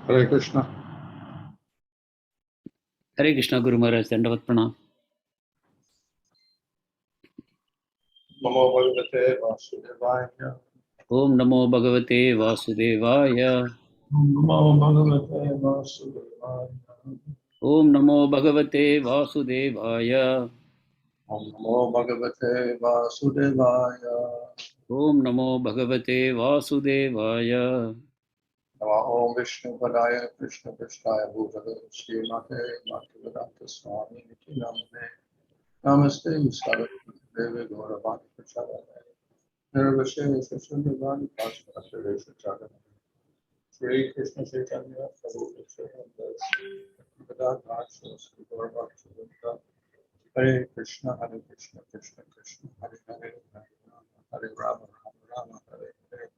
Hare Krishna. Hare Krishna, Guru Maharaj. Dandavat Pranam. Namo Bhagavate Vasudevaya. Om Namo Bhagavate Vasudevaya. Namo Bhagavate Vasudevaya. Om Namo Bhagavate Vasudevaya. Om Namo Bhagavate Vasudevaya. Om Namo Bhagavate Vasudevaya. Om Vishnu Padaya Krishna Krishnaya Bhutale Srimate Bhaktivedanta Swami Niti Namane. Namaste Saraswati Devi Gauravani Prachadane. Nirvashaya Sasundavani Pasvasaresa Chadane. Sri Krishna Chaitanya Prabhu Nityananda Bhaktivedanta Swami Gauravani. Hare Krishna, Hare Krishna, Krishna Krishna, Hare Hare, Hare Rama, Hare Rama, Rama Rama, Hare Hare.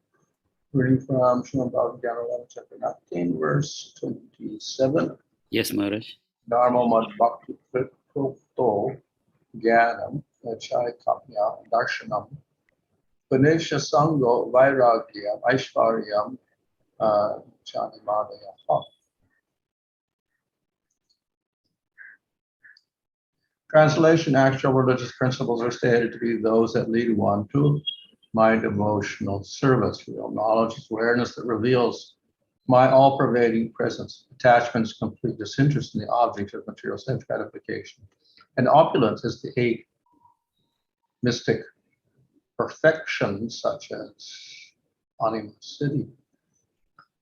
Reading from Srimad Bhagavatam, chapter 19, verse 27. Yes, Maharaj. Dharma mad-bhakti-kṛt prokto jñānaṁ caikātmya-darśanam guṇesv asaṅgo vairāgyam aiśvaryaṁ cāṇimādayaḥ. Translation: actual religious principles are stated to be those that lead one to my devotional service. Real knowledge is awareness that reveals my all-pervading presence. Attachment is complete disinterest in the object of material sense gratification. And opulence is the 8 mystic perfections, such as āṇimā-siddhi.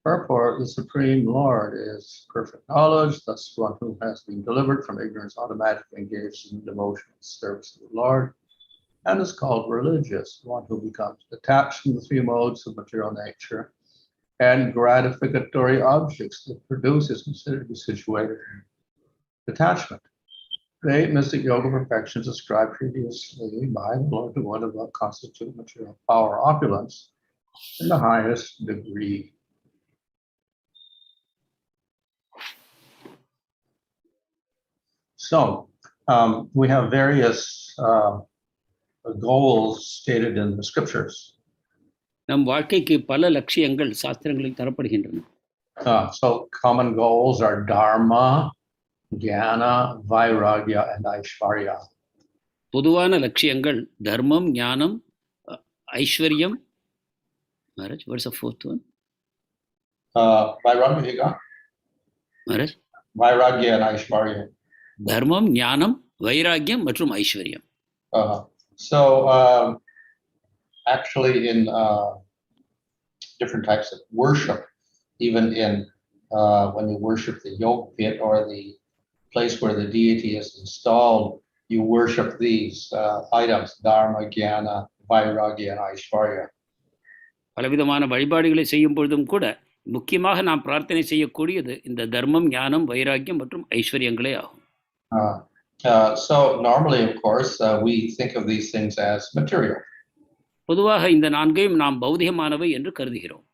Purport: the Supreme Lord is perfect knowledge, thus one who has been delivered from ignorance automatically engages in devotional service to the Lord, and is called religious, one who becomes detached from the 3 modes of material nature and gratificatory objects that produce is considered to be situated in detachment. The 8 mystic yoga perfections described previously by the Lord Buddha above constitute material power opulence in the highest degree. So we have various goals stated in the scriptures. நம் வாழ்க்கைக்கு பல லட்சியங்கள் சாஸ்திரங்களில் தரப்படுகின்றன. So common goals are dharma, jnana, vairāgyam, and aiśvaryam. பொதுவான லட்சியங்கள் தர்மம், ஞானம், ஐஸ்வர்யம். Maharaj, what's the 4th one? Vairāgyam. Maharaj? Vairāgyam and aiśvaryam. தர்மம், ஞானம், வைராகியம் மற்றும் ஐஸ்வர்யம். So actually in different types of worship, even in when you worship the yoga pit or the place where the deity is installed, you worship these items: dharma, jnana, vairāgyam, and aiśvaryam. பலவிதமான வழிபாடுகளை செய்யும் பொழுதும் கூட முக்கியமாக நாம் பிரார்த்தனை செய்யக்கூடியது இந்த தர்மம், ஞானம், வைராகியம் மற்றும் ஐஸ்வர்யங்களே ஆகும். So normally, of course, we think of these things as material. பொதுவாக இந்த 4ஐயும் நாம் பௌதிகமானவை என்று கருதுகிறோம்.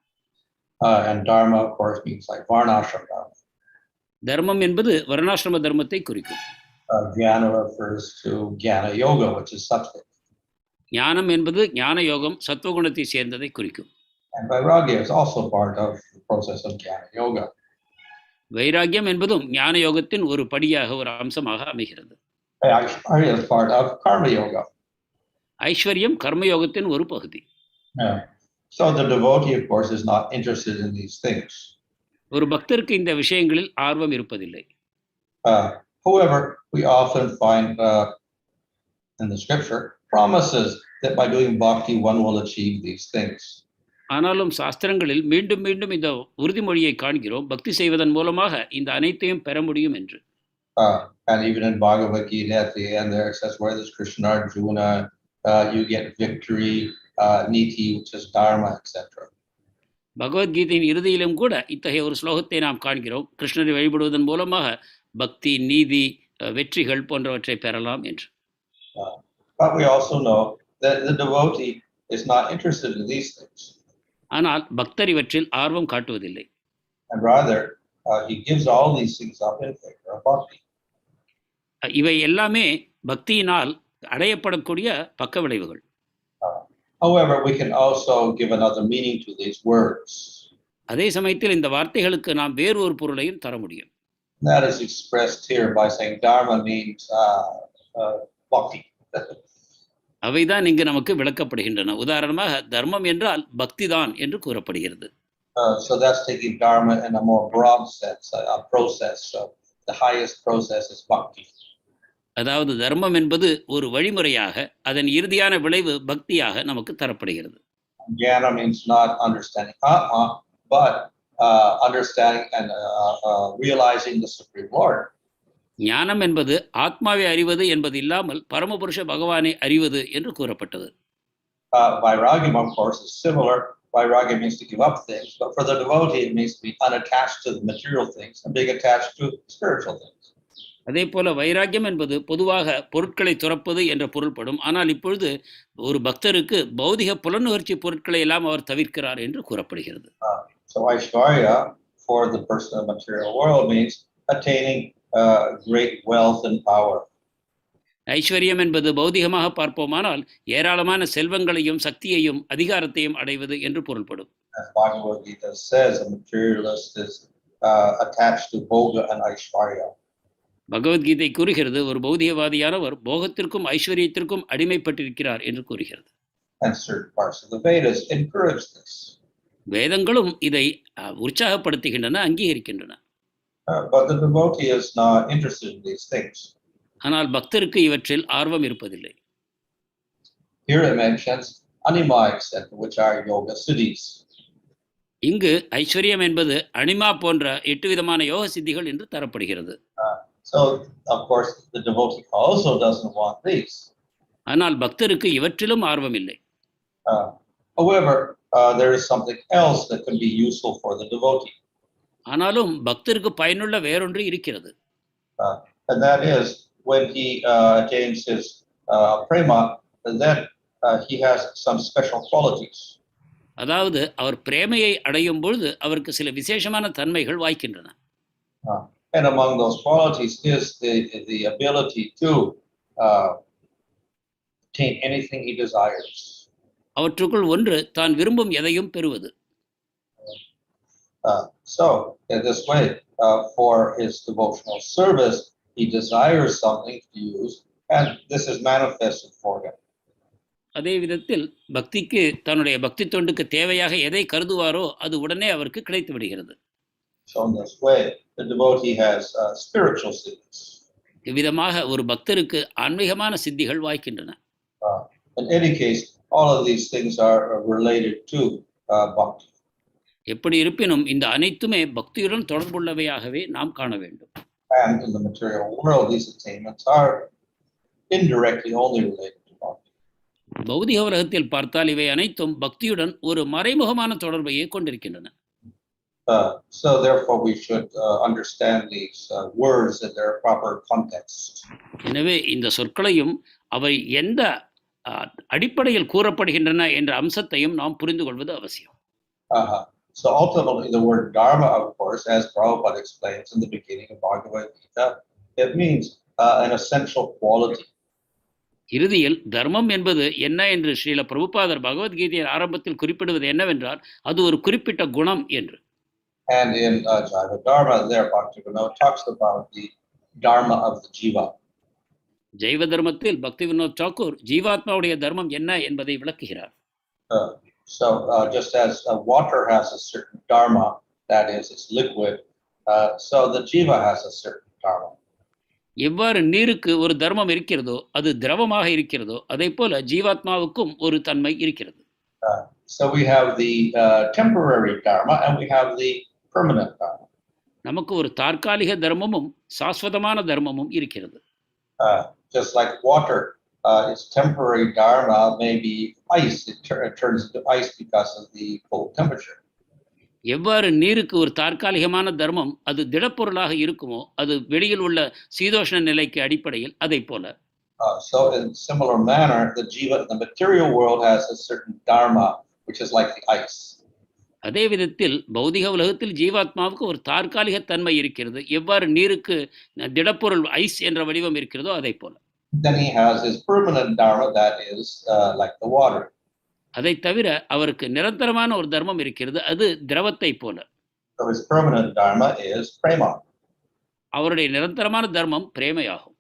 And dharma, of course, means like varnashram dharma. தர்மம் என்பது வர்ணாசிரம தர்மத்தை குறிக்கும். Jnana refers to jnana yoga, which is sattvic. ஞானம் என்பது ஞான யோகம், சத்துவகுணத்தை சேர்ந்ததை குறிக்கும். And vairāgyam is also part of the process of jnana yoga. வைராகியம் என்பதும் ஞான யோகத்தின் ஒரு படியாக, ஒரு அம்சமாக அமைகிறது. Aiśvaryaṁ is part of karma yoga. ஐஸ்வர்யம் கர்மயோகத்தின் ஒரு பகுதி. So the devotee, of course, is not interested in these things. ஒரு பக்தருக்கு இந்த விஷயங்களில் ஆர்வம் இருப்பதில்லை. However, we often find in the scripture promises that by doing bhakti one will achieve these things. ஆனாலும் சாஸ்திரங்களில் மீண்டும் மீண்டும் இந்த உறுதிமொழியை காண்கிறோம், பக்தி செய்வதன் மூலமாக இந்த அனைத்தையும் பெற முடியும் என்று. And even in Bhagavad Gita at the end there it says, where there's Krishna Arjuna, you get victory, niti, which is dharma, etc. பகவத்கீதையின் இறுதியிலும் கூட இத்தகைய ஒரு ஸ்லோகத்தை நாம் காண்கிறோம், கிருஷ்ணரை வழிபடுவதன் மூலமாக பக்தி, நீதி, வெற்றிகள் போன்றவற்றை பெறலாம் என்று. But we also know that the devotee is not interested in these things. ஆனால் பக்தர் இவற்றில் ஆர்வம் காட்டுவதில்லை. And rather he gives all these things up in favor of bhakti. இவை எல்லாமே பக்தியினால் அடையப்படக்கூடிய பக்க விளைவுகள். However, we can also give another meaning to these words. அதே சமயத்தில் இந்த வார்த்தைகளுக்கு நாம் வேறு ஒரு பொருளையும் தர முடியும். That is expressed here by saying dharma means bhakti. அவைதான் இங்கு நமக்கு விளக்கப்படுகின்றன. உதாரணமாக தர்மம் என்றால் பக்தி தான் என்று கூறப்படுகிறது. So that's taking dharma in a more broad sense, a process. So the highest process is bhakti. அதாவது தர்மம் என்பது ஒரு வழிமுறையாக, அதன் இறுதியான விளைவு பக்தியாக நமக்கு தரப்படுகிறது. Jnana means not understanding atma, but understanding and realizing the Supreme Lord. ஞானம் என்பது ஆத்மாவை அறிவது என்பது இல்லாமல் பரமபுருஷ பகவானை அறிவது என்று கூறப்பட்டது. Vairāgyam, of course, is similar. Vairāgyam means to give up things, but for the devotee, it means to be unattached to the material things and being attached to spiritual things. அதே போல வைராக்கியம் என்பது பொதுவாக பொருட்களை துறப்பது என்ற பொருள்படும். ஆனால் இப்பொழுது ஒரு பக்தருக்கு பௌதிக புலனுணர்ச்சி பொருட்களை எல்லாம் அவர் தவிர்க்கிறார் என்று கூறப்படுகிறது. So aiśvaryaṁ for the person of the material world means attaining great wealth and power. ஐஸ்வர்யம் என்பது பௌதிகமாக பார்ப்போமானால் ஏராளமான செல்வங்களையும் சக்தியையும் அதிகாரத்தையும் அடைவது என்று பொருள்படும். As Bhagavad Gita says, a materialist is attached to bhoga and aiśvaryam. Bhagavad Gita கூறுகிறது, ஒரு பௌதிகவாதியானவர் போகத்திற்கும் ஐஸ்வர்யத்திற்கும் அடிமைப்பட்டிருக்கிறார் என்று கூறுகிறது. And certain parts of the Vedas encourage this. வேதங்களும் இதை உற்சாகப்படுத்துகின்றன, அங்கீகரிக்கின்றன. But the devotee is not interested in these things. ஆனால் பக்தருக்கு இவற்றில் ஆர்வம் இருப்பதில்லை. Here it mentions aṇimā-siddhi, which are yoga siddhis. இங்கு ஐஸ்வர்யம் என்பது அனிமா போன்ற 8 விதமான யோக சித்திகள் என்று தரப்படுகிறது. So of course the devotee also doesn't want these. ஆனால் பக்தருக்கு இவற்றிலும் ஆர்வம் இல்லை. However, there is something else that can be useful for the devotee. ஆனாலும் பக்தருக்கு பயனுள்ள வேறொன்று இருக்கிறது. And that is when he attains his prema, then he has some special qualities. அதாவது அவர் பிரேமையை அடையும் பொழுது அவருக்கு சில விசேஷமான தன்மைகள் வாய்க்கின்றன. And among those qualities is the ability to obtain anything he desires. அவற்றுக்குள் ஒன்று தான் விரும்பும் எதையும் பெறுவது. So in this way, for his devotional service, he desires something to use, and this is manifested for him. அதே விதத்தில் பக்திக்கு தன்னுடைய பக்தி தொண்டுக்கு தேவையாக எதை கருதுவாரோ அது உடனே அவருக்கு கிடைத்து விடுகிறது. So in this way, the devotee has spiritual siddhis. இவ்விதமாக ஒரு பக்தருக்கு ஆன்மீகமான சித்திகள் வாய்க்கின்றன. In any case, all of these things are related to bhakti. எப்படி இருப்பினும் இந்த அனைத்துமே பக்தியுடன் தொடர்புள்ளவையாகவே நாம் காண வேண்டும். And in the material world, these attainments are indirectly only related to bhakti. பௌதிக உலகத்தில் பார்த்தால் இவை அனைத்தும் பக்தியுடன் ஒரு மறைமுகமான தொடர்பையே கொண்டிருக்கின்றன. So therefore we should understand these words in their proper context. எனவே இந்த சொற்களையும் அவை எந்த அடிப்படையில் கூறப்படுகின்றன என்ற அம்சத்தையும் நாம் புரிந்து கொள்வது அவசியம். So ultimately the word dharma, of course, as Prabhupada explains in the beginning of Bhagavad Gita, it means an essential quality. இறுதியில் தர்மம் என்பது என்ன என்று ஸ்ரீல பிரபுபாதர் பகவத்கீதையின் ஆரம்பத்தில் குறிப்பிடுவது என்னவென்றால் அது ஒரு குறிப்பிட்ட குணம் என்று. And in Jaiva Dharma, there Bhaktivinoda talks about the dharma of the jiva. ஜைவ தர்மத்தில் பக்தி வினோத் தாக்கூர் ஜீவாத்மாவுடைய தர்மம் என்ன என்பதை விளக்குகிறார். So just as water has a certain dharma, that is, it's liquid, so the jiva has a certain dharma. எவ்வாறு நீருக்கு ஒரு தர்மம் இருக்கிறதோ அது திரவமாக இருக்கிறதோ அதே போல ஜீவாத்மாவுக்கும் ஒரு தன்மை இருக்கிறது. So we have the temporary dharma and we have the permanent dharma. நமக்கு ஒரு தற்காலிக தர்மமும் சாஸ்வதமான தர்மமும் இருக்கிறது. Just like water, its temporary dharma may be ice. It turns into ice because of the cold temperature. எவ்வாறு நீருக்கு ஒரு தற்காலிகமான தர்மம் அது திடப்பொருளாக இருக்குமோ அது வெளியில் உள்ள சீதோஷ்ண நிலைக்கு அடிப்படையில் அதை போல. So in similar manner, the jiva in the material world has a certain dharma, which is like the ice. அதே விதத்தில் பௌதிக உலகத்தில் ஜீவாத்மாவுக்கு ஒரு தற்காலிக தன்மை இருக்கிறது. எவ்வாறு நீருக்கு திடப்பொருள் ஐஸ் என்ற வடிவம் இருக்கிறதோ அதை போல. Then he has his permanent dharma, that is like the water. அதை தவிர அவருக்கு நிரந்தரமான ஒரு தர்மம் இருக்கிறது, அது திரவத்தை போல. So his permanent dharma is prema. அவருடைய நிரந்தரமான தர்மம் பிரேமையாகும்.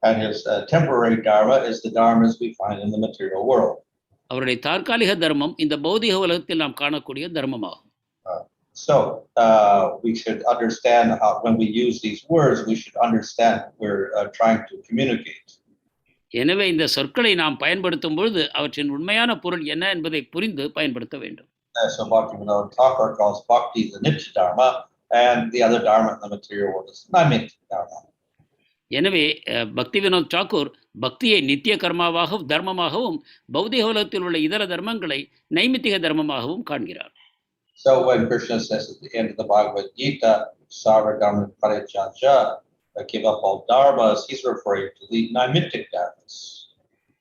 And his temporary dharma is the dharmas we find in the material world. அவருடைய தற்காலிக தர்மம் இந்த பௌதிக உலகத்தில் நாம் காணக்கூடிய தர்மமாகும். So we should understand how, when we use these words, we should understand what we're trying to communicate. எனவே இந்த சொற்களை நாம் பயன்படுத்தும் பொழுது அவற்றின் உண்மையான பொருள் என்ன என்பதை புரிந்து பயன்படுத்த வேண்டும். So Bhaktivinoda calls bhakti the nitya dharma, and the other dharma in the material world is naimitya dharma. எனவே பக்தி வினோத் தாக்கூர் பக்தியை நித்திய கர்மாவாகவும் தர்மமாகவும் பௌதிக உலகத்தில் உள்ள இதர தர்மங்களை நைமித்திக தர்மமாகவும் காண்கிறார். So when Krishna says at the end of the Bhagavad Gita, sarva dharma parityajya, give up all dharmas, he's referring to the naimittic dharmas.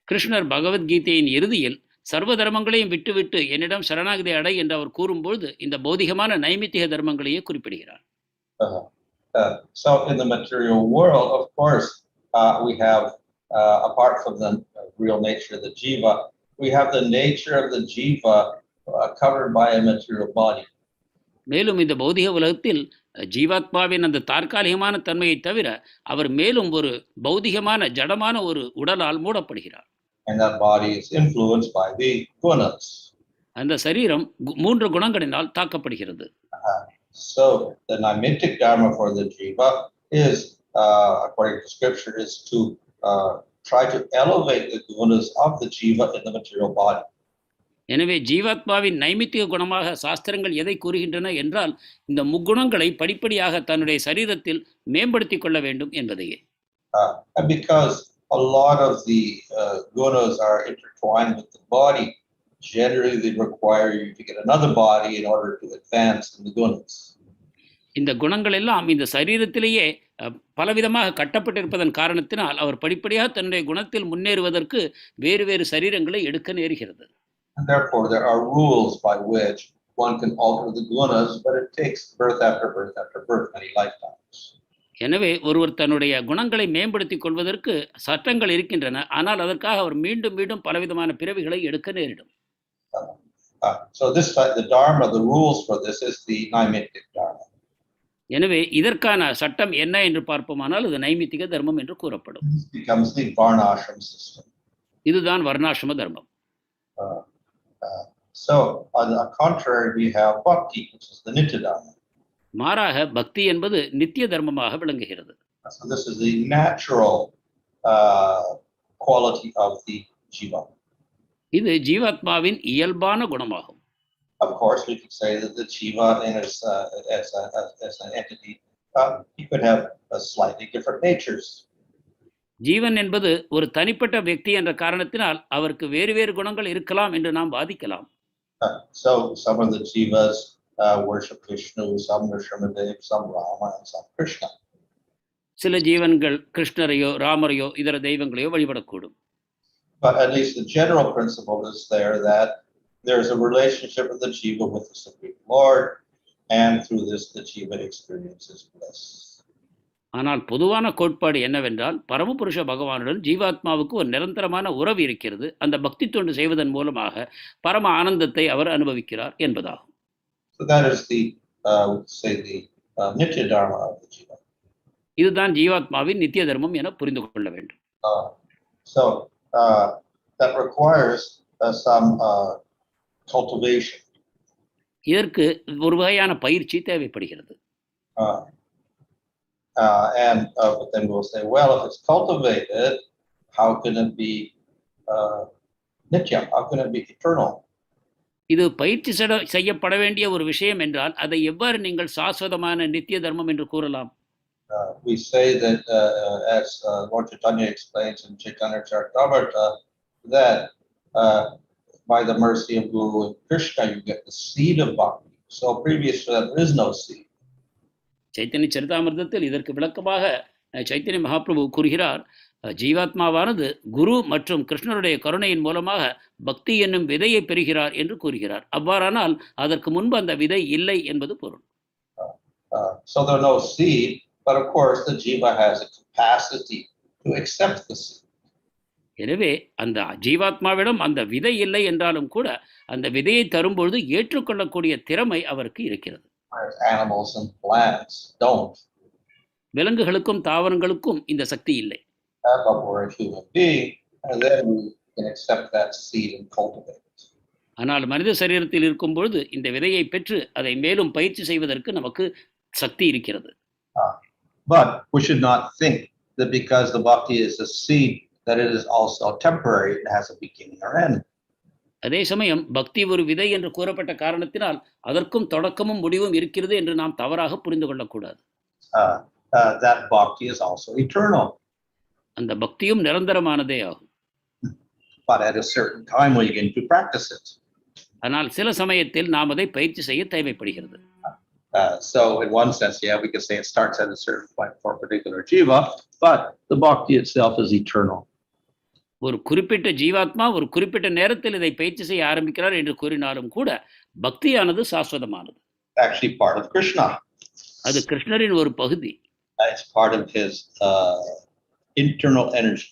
கிருஷ்ணர் பகவத்கீதையின் இறுதியில் சர்வ தர்மங்களையும் விட்டுவிட்டு என்னிடம் சரணாகதி அடை என்று அவர் கூறும்பொழுது இந்த பௌதிகமான நைமித்திக தர்மங்களையே குறிப்பிடுகிறார். So in the material world, of course, we have, apart from the real nature of the jiva, we have the nature of the jiva covered by a material body. மேலும் இந்த பௌதிக உலகத்தில் ஜீவாத்மாவின் அந்த தற்காலிகமான தன்மையை தவிர அவர் மேலும் ஒரு பௌதிகமான ஜடமான ஒரு உடலால் மூடப்படுகிறார். And that body is influenced by the gunas. அந்த சரீரம் 3 குணங்களினால் தாக்கப்படுகிறது. So the naimittic dharma for the jiva is, according to scripture, is to try to elevate the gunas of the jiva in the material body. எனவே ஜீவாத்மாவின் நைமித்திக குணமாக சாஸ்திரங்கள் எதை கூறுகின்றன என்றால் இந்த முக்குணங்களை படிப்படியாக தன்னுடைய சரீரத்தில் மேம்படுத்திக் கொள்ள வேண்டும் என்பதையே. And because a lot of the gunas are intertwined with the body, generally they require you to get another body in order to advance in the gunas. இந்த குணங்கள் எல்லாம் இந்த சரீரத்திலேயே பலவிதமாக கட்டப்பட்டிருப்பதன் காரணத்தினால் அவர் படிப்படியாக தன்னுடைய குணத்தில் முன்னேறுவதற்கு வேறு வேறு சரீரங்களை எடுக்க நேருகிறது. And therefore there are rules by which one can alter the gunas, but it takes birth after birth after birth, many lifetimes. எனவே ஒருவர் தன்னுடைய குணங்களை மேம்படுத்திக் கொள்வதற்கு சட்டங்கள் இருக்கின்றன, ஆனால் அதற்காக அவர் மீண்டும் மீண்டும் பலவிதமான பிறவிகளை எடுக்க நேரிடும். So this the dharma, the rules for this is the naimittic dharma. எனவே இதற்கான சட்டம் என்ன என்று பார்ப்போமானால் அது நைமித்திக தர்மம் என்று கூறப்படும். This becomes the varnashram system. இதுதான் வர்ணாசிரம தர்மம். So on the contrary, we have bhakti, which is the nitya dharma. மாறாக பக்தி என்பது நித்திய தர்மமாக விளங்குகிறது. So this is the natural quality of the jiva. இது ஜீவாத்மாவின் இயல்பான குணமாகும். Of course, we could say that the jiva as an entity, he could have slightly different natures. ஜீவன் என்பது ஒரு தனிப்பட்ட व्यक्ति என்ற காரணத்தினால் அவருக்கு வேறு வேறு குணங்கள் இருக்கலாம் என்று நாம் வாதிக்கலாம். So some of the jivas worship Vishnu, some Nrsimhadev, some Rama, and some Krishna. சில ஜீவன்கள் கிருஷ்ணரையோ ராமரையோ இதர தெய்வங்களையோ வழிபடக்கூடும். But at least the general principle is there that there's a relationship of the jiva with the Supreme Lord, and through this the jiva experiences bliss. ஆனால் பொதுவான கோட்பாடு என்னவென்றால் பரமபுருஷ பகவானுடன் ஜீவாத்மாவுக்கு ஒரு நிரந்தரமான உறவு இருக்கிறது. அந்த பக்தி தொண்டு செய்வதன் மூலமாக பரம ஆனந்தத்தை அவர் அனுபவிக்கிறார் என்பதாகும். So that is the nitya dharma of the jiva. இதுதான் ஜீவாத்மாவின் நித்திய தர்மம் என புரிந்து கொள்ள வேண்டும். So that requires some cultivation. இதற்கு ஒரு வகையான பயிற்சி தேவைப்படுகிறது. But then we'll say, well, if it's cultivated, how can it be nitya? How can it be eternal? இது பயிற்சி செய்யப்பட வேண்டிய ஒரு விஷயம் என்றால் அதை எவ்வாறு நீங்கள் சாஸ்வதமான நித்திய தர்மம் என்று கூறலாம்? We say that, as Lord Chaitanya explains in Chaitanya Charitamrita, that by the mercy of Guru and Krishna, you get the seed of bhakti. So previous to that, there is no seed. Chaitanya சரிதாமிர்தத்தில் இதற்கு விளக்கமாக சைத்தன்ய மகாபிரபு கூறுகிறார், ஜீவாத்மாவானது குரு மற்றும் கிருஷ்ணருடைய கருணையின் மூலமாக பக்தி என்னும் விதையை பெறுகிறார் என்று கூறுகிறார். அவ்வாறானால் அதற்கு முன்பு அந்த விதை இல்லை என்பது பொருள். So there are no seed, but of course the jiva has a capacity to accept the seed. எனவே அந்த ஜீவாத்மாவிடம் அந்த விதை இல்லை என்றாலும் கூட அந்த விதையை தரும்பொழுது ஏற்றுக்கொள்ளக்கூடிய திறமை அவருக்கு இருக்கிறது. Whereas animals and plants don't. விலங்குகளுக்கும் தாவரங்களுக்கும் இந்த சக்தி இல்லை. But we're a human being, and then we can accept that seed and cultivate it. ஆனால் மனித சரீரத்தில் இருக்கும் பொழுது இந்த விதையை பெற்று அதை மேலும் பயிற்சி செய்வதற்கு நமக்கு சக்தி இருக்கிறது. But we should not think that because the bhakti is a seed, that it is also temporary, it has a beginning or end. அதே சமயம் பக்தி ஒரு விதை என்று கூறப்பட்ட காரணத்தினால் அதற்கும் தொடக்கமும் முடிவும் இருக்கிறது என்று நாம் தவறாக புரிந்து கொள்ளக்கூடாது. That bhakti is also eternal. அந்த பக்தியும் நிரந்தரமானதே ஆகும். But at a certain time we begin to practice it. ஆனால் சில சமயத்தில் நாம் அதை பயிற்சி செய்ய தேவைப்படுகிறது. So in one sense, yeah, we could say it starts at a certain point for a particular jiva, but the bhakti itself is eternal. ஒரு குறிப்பிட்ட ஜீவாத்மா ஒரு குறிப்பிட்ட நேரத்தில் இதை பயிற்சி செய்ய ஆரம்பிக்கிறார் என்று கூறினாலும் கூட பக்தியானது சாஸ்வதமானது. Actually part of Krishna. அது கிருஷ்ணரின் ஒரு பகுதி. It's part of his internal energy.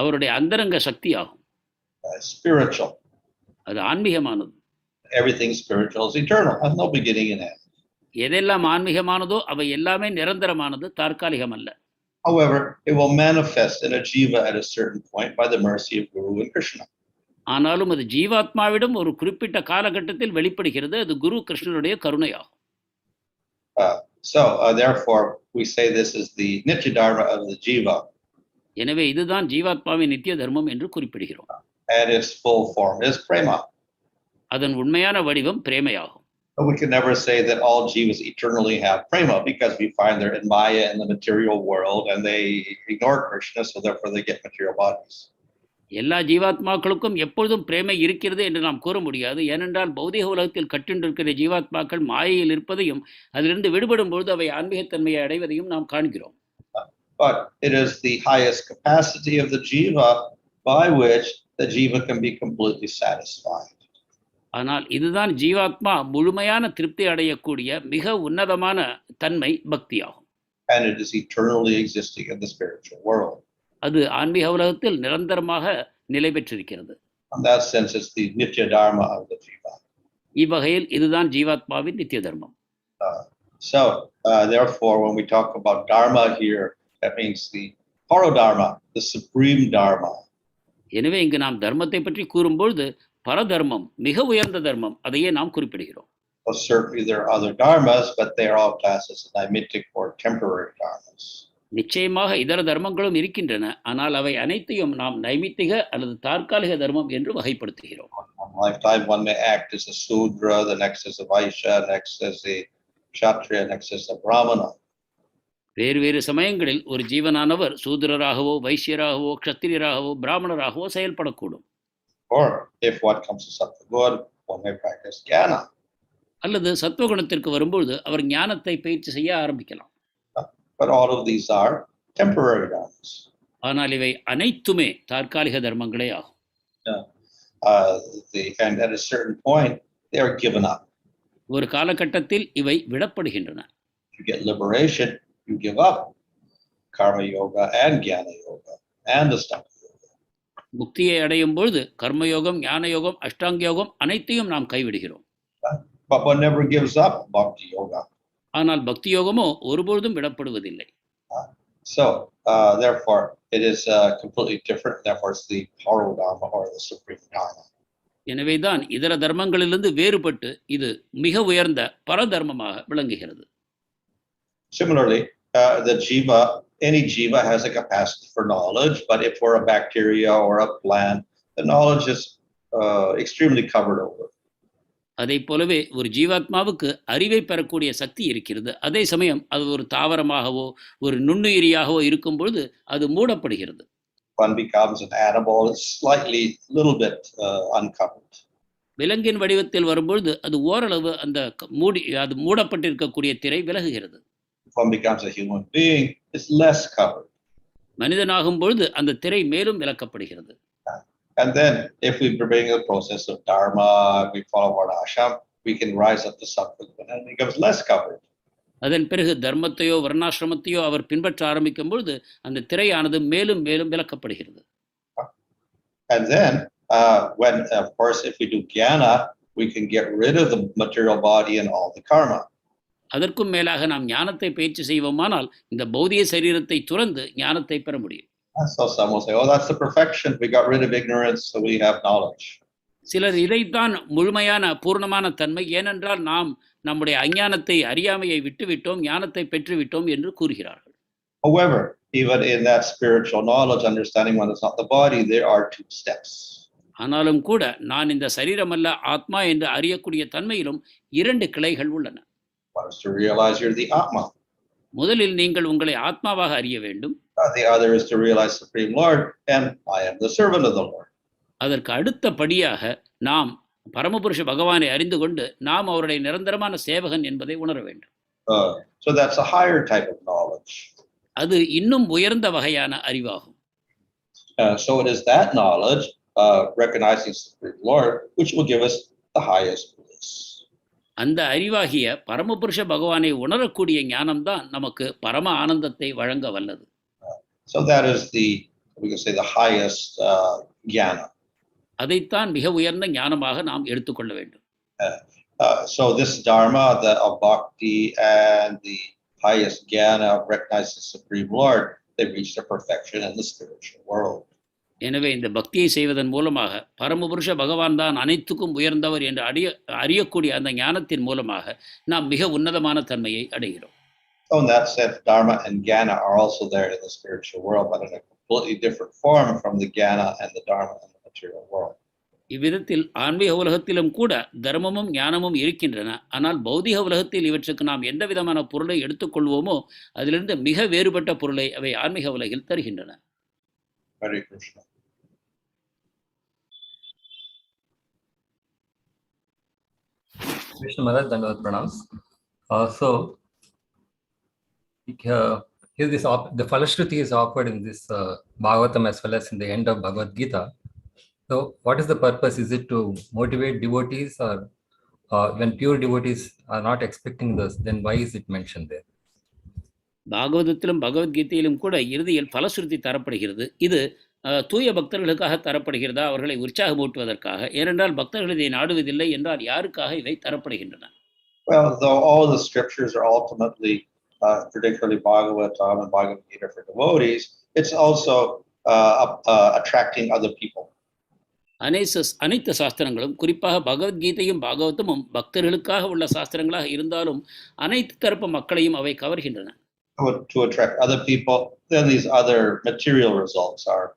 அவருடைய அந்தரங்க சக்தி ஆகும். Spiritual. அது ஆன்மீகமானது. Everything spiritual is eternal, has no beginning and end. எதெல்லாம் ஆன்மீகமானதோ அவை எல்லாமே நிரந்தரமானது, தற்காலிகம் அல்ல. However, it will manifest in a jiva at a certain point by the mercy of Guru and Krishna. ஆனாலும் அது ஜீவாத்மாவிடம் ஒரு குறிப்பிட்ட காலகட்டத்தில் வெளிப்படுகிறது. அது குரு கிருஷ்ணருடைய கருணையாகும். Therefore, we say this is the nitya dharma of the jiva. எனவே இதுதான் ஜீவாத்மாவின் நித்திய தர்மம் என்று குறிப்பிடுகிறோம். And its full form is prema. அதன் உண்மையான வடிவம் பிரேமையாகும். But we can never say that all jivas eternally have prema because we find they're in maya in the material world and they ignore Krishna, so therefore they get material bodies. எல்லா ஜீவாத்மாக்களுக்கும் எப்பொழுதும் பிரேமை இருக்கிறது என்று நாம் கூற முடியாது. ஏனென்றால் பௌதிக உலகத்தில் கட்டுண்டிருக்கிற ஜீவாத்மாக்கள் மாயையில் இருப்பதையும் அதிலிருந்து விடுபடும் பொழுது அவை ஆன்மீகத்தன்மையை அடைவதையும் நாம் காண்கிறோம். But it is the highest capacity of the jiva by which the jiva can be completely satisfied. ஆனால் இதுதான் ஜீவாத்மா முழுமையான திருப்தி அடையக்கூடிய மிக உன்னதமான தன்மை பக்தியாகும். And it is eternally existing in the spiritual world. அது ஆன்மீக உலகத்தில் நிரந்தரமாக நிலை பெற்றிருக்கிறது. In that sense, it's the nitya dharma of the jiva. இவ்வகையில் இதுதான் ஜீவாத்மாவின் நித்திய தர்மம். Therefore, when we talk about dharma here, that means the paradharma, the supreme dharma. எனவே இங்கு நாம் தர்மத்தை பற்றி கூறும்பொழுது பரதர்மம், மிக உயர்ந்த தர்மம், அதையே நாம் குறிப்பிடுகிறோம். Well, certainly there are other dharmas, but they are all classed as naimittic or temporary dharmas. நிச்சயமாக இதர தர்மங்களும் இருக்கின்றன, ஆனால் அவை அனைத்தையும் நாம் நைமித்திக அல்லது தற்காலிக தர்மம் என்று வகைப்படுத்துகிறோம். One lifetime one may act as a Sudra, the next as a Vaishya, next as a Kshatriya, next as a Brahmana. வேறு வேறு சமயங்களில் ஒரு ஜீவனானவர் சூத்திரராகவோ வைசியராகவோ க்ஷத்திரியராகவோ பிராமணராகவோ செயல்படக்கூடும். Or if one comes to Sattva-good, one may practice jnana. அல்லது சத்துவகுணத்திற்கு வரும்பொழுது அவர் ஞானத்தை பயிற்சி செய்ய ஆரம்பிக்கலாம். But all of these are temporary dharmas. ஆனால் இவை அனைத்துமே தற்காலிக தர்மங்களே ஆகும். And at a certain point, they are given up. ஒரு காலகட்டத்தில் இவை விடப்படுகின்றன. You get liberation, you give up karma yoga and jnana yoga and asanga yoga. முக்தியை அடையும் பொழுது கர்மயோகம், ஞான யோகம், அஷ்டாங்க யோகம் அனைத்தையும் நாம் கைவிடுகிறோம். But one never gives up bhakti yoga. ஆனால் பக்தி யோகமோ ஒருபொழுதும் விடப்படுவதில்லை. Therefore, it is completely different. Therefore, it's the paradharma or the supreme dharma. எனவேதான் இதர தர்மங்களிலிருந்து வேறுபட்டு இது மிக உயர்ந்த பரதர்மமாக விளங்குகிறது. Similarly, the jiva, any jiva has a capacity for knowledge, but if we're a bacteria or a plant, the knowledge is extremely covered over. அதை போலவே ஒரு ஜீவாத்மாவுக்கு அறிவை பெறக்கூடிய சக்தி இருக்கிறது. அதே சமயம் அது ஒரு தாவரமாகவோ ஒரு நுண்ணுயிரியாகவோ இருக்கும் பொழுது அது மூடப்படுகிறது. One becomes an animal, it's slightly little bit uncovered. விலங்கின் வடிவத்தில் வரும்பொழுது அது ஓரளவு அந்த அது மூடப்பட்டிருக்கக்கூடிய திரை விலகுகிறது. If one becomes a human being, it's less covered. மனிதனாகும் பொழுது அந்த திரை மேலும் விலக்கப்படுகிறது. And then, if we bring the process of dharma, we follow varnashram, we can rise up to sattva-gun and it becomes less covered. அதன் பிறகு தர்மத்தையோ வர்ணாசிரமத்தையோ அவர் பின்பற்ற ஆரம்பிக்கும் பொழுது அந்த திரையானது மேலும் மேலும் விலக்கப்படுகிறது. And then, when, of course, if we do jnana, we can get rid of the material body and all the karma. அதற்கும் மேலாக நாம் ஞானத்தை பயிற்சி செய்வோமானால் இந்த பௌதிக சரீரத்தை துறந்து ஞானத்தை பெற முடியும். So some will say, oh, that's the perfection. We got rid of ignorance, so we have knowledge. சிலர் இதைத்தான் முழுமையான பூர்ணமான தன்மை, ஏனென்றால் நாம் நம்முடைய அஞ்ஞானத்தை அறியாமையை விட்டுவிட்டோம், ஞானத்தை பெற்றுவிட்டோம் என்று கூறுகிறார்கள். However, even in that spiritual knowledge, understanding one is not the body, there are two steps. ஆனாலும் கூட நான் இந்த சரீரம் அல்ல ஆத்மா என்று அறியக்கூடிய தன்மையிலும் 2 கிளைகள் உள்ளன. One is to realize you're the atma. முதலில் நீங்கள் உங்களை ஆத்மாவாக அறிய வேண்டும். The other is to realize Supreme Lord, and I am the servant of the Lord. அதற்கு அடுத்தபடியாக நாம் பரமபுருஷ பகவானை அறிந்து கொண்டு நாம் அவருடைய நிரந்தரமான சேவகன் என்பதை உணர வேண்டும். So that's a higher type of knowledge. அது இன்னும் உயர்ந்த வகையான அறிவாகும். So it is that knowledge, recognizing Supreme Lord, which will give us the highest bliss. அந்த அறிவாகிய பரமபுருஷ பகவானை உணரக்கூடிய ஞானம்தான் நமக்கு பரம ஆனந்தத்தை வழங்க வல்லது. So that is we can say, the highest jnana. அதைத்தான் மிக உயர்ந்த ஞானமாக நாம் எடுத்துக்கொள்ள வேண்டும். So this dharma, of bhakti and the highest jnana of recognizing the Supreme Lord, they reach their perfection in the spiritual world. எனவே இந்த பக்தியை செய்வதன் மூலமாக பரமபுருஷ பகவான் தான் அனைத்துக்கும் உயர்ந்தவர் என்று அறியக்கூடிய அந்த ஞானத்தின் மூலமாக நாம் மிக உன்னதமான தன்மையை அடைகிறோம். So in that sense, dharma and jnana are also there in the spiritual world, but in a completely different form from the jnana and the dharma in the material world. இவ்விதத்தில் ஆன்மீக உலகத்திலும் கூட தர்மமும் ஞானமும் இருக்கின்றன. ஆனால் பௌதிக உலகத்தில் இவற்றுக்கு நாம் எந்த விதமான பொருளை எடுத்துக்கொள்வோமோ அதிலிருந்து மிக வேறுபட்ட பொருளை அவை ஆன்மீக உலகில் தருகின்றன. Hare Krishna. Krishna Maharaj, Dandavad Pranams. So, here the Falashruti is offered in this Bhagavatam as well as in the end of Bhagavad Gita. So, what is the purpose? Is it to motivate devotees, or when pure devotees are not expecting this, then why is it mentioned there? பாகவதத்திலும் பகவத்கீதையிலும் கூட இறுதியில் பலஸ்ருதி தரப்படுகிறது. இது தூய பக்தர்களுக்காக தரப்படுகிறதா, அவர்களை உற்சாகமூட்டுவதற்காக? ஏனென்றால் பக்தர்கள் இதை நாடுவதில்லை என்றால் யாருக்காக இவை தரப்படுகின்றன? Well, though all the scriptures are ultimately, particularly Bhagavatam and Bhagavad Gita for devotees, it's also attracting other people. அனைத்து சாஸ்திரங்களும், குறிப்பாக பகவத்கீதையும் பாகவதமும் பக்தர்களுக்காக உள்ள சாஸ்திரங்களாக இருந்தாலும் அனைத்து தரப்பு மக்களையும் அவை கவர்கின்றன. To attract other people, then these other material results are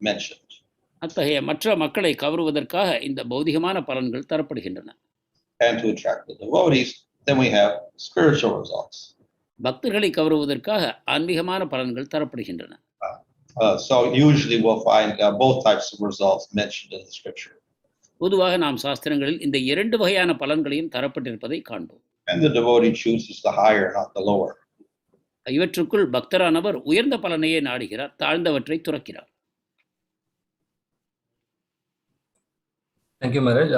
mentioned. அத்தகைய மற்ற மக்களை கவருவதற்காக இந்த பௌதிகமான பலன்கள் தரப்படுகின்றன. And to attract the devotees, then we have spiritual results. பக்தர்களை கவருவதற்காக ஆன்மீகமான பலன்கள் தரப்படுகின்றன. So usually we'll find both types of results mentioned in the scripture. பொதுவாக நாம் சாஸ்திரங்களில் இந்த 2 வகையான பலன்களையும் தரப்பட்டிருப்பதை காண்போம். And the devotee chooses the higher, not the lower. இவற்றுக்குள் பக்தரானவர் உயர்ந்த பலனையே நாடுகிறார், தாழ்ந்தவற்றை துறக்கிறார். Thank you, Maharaj.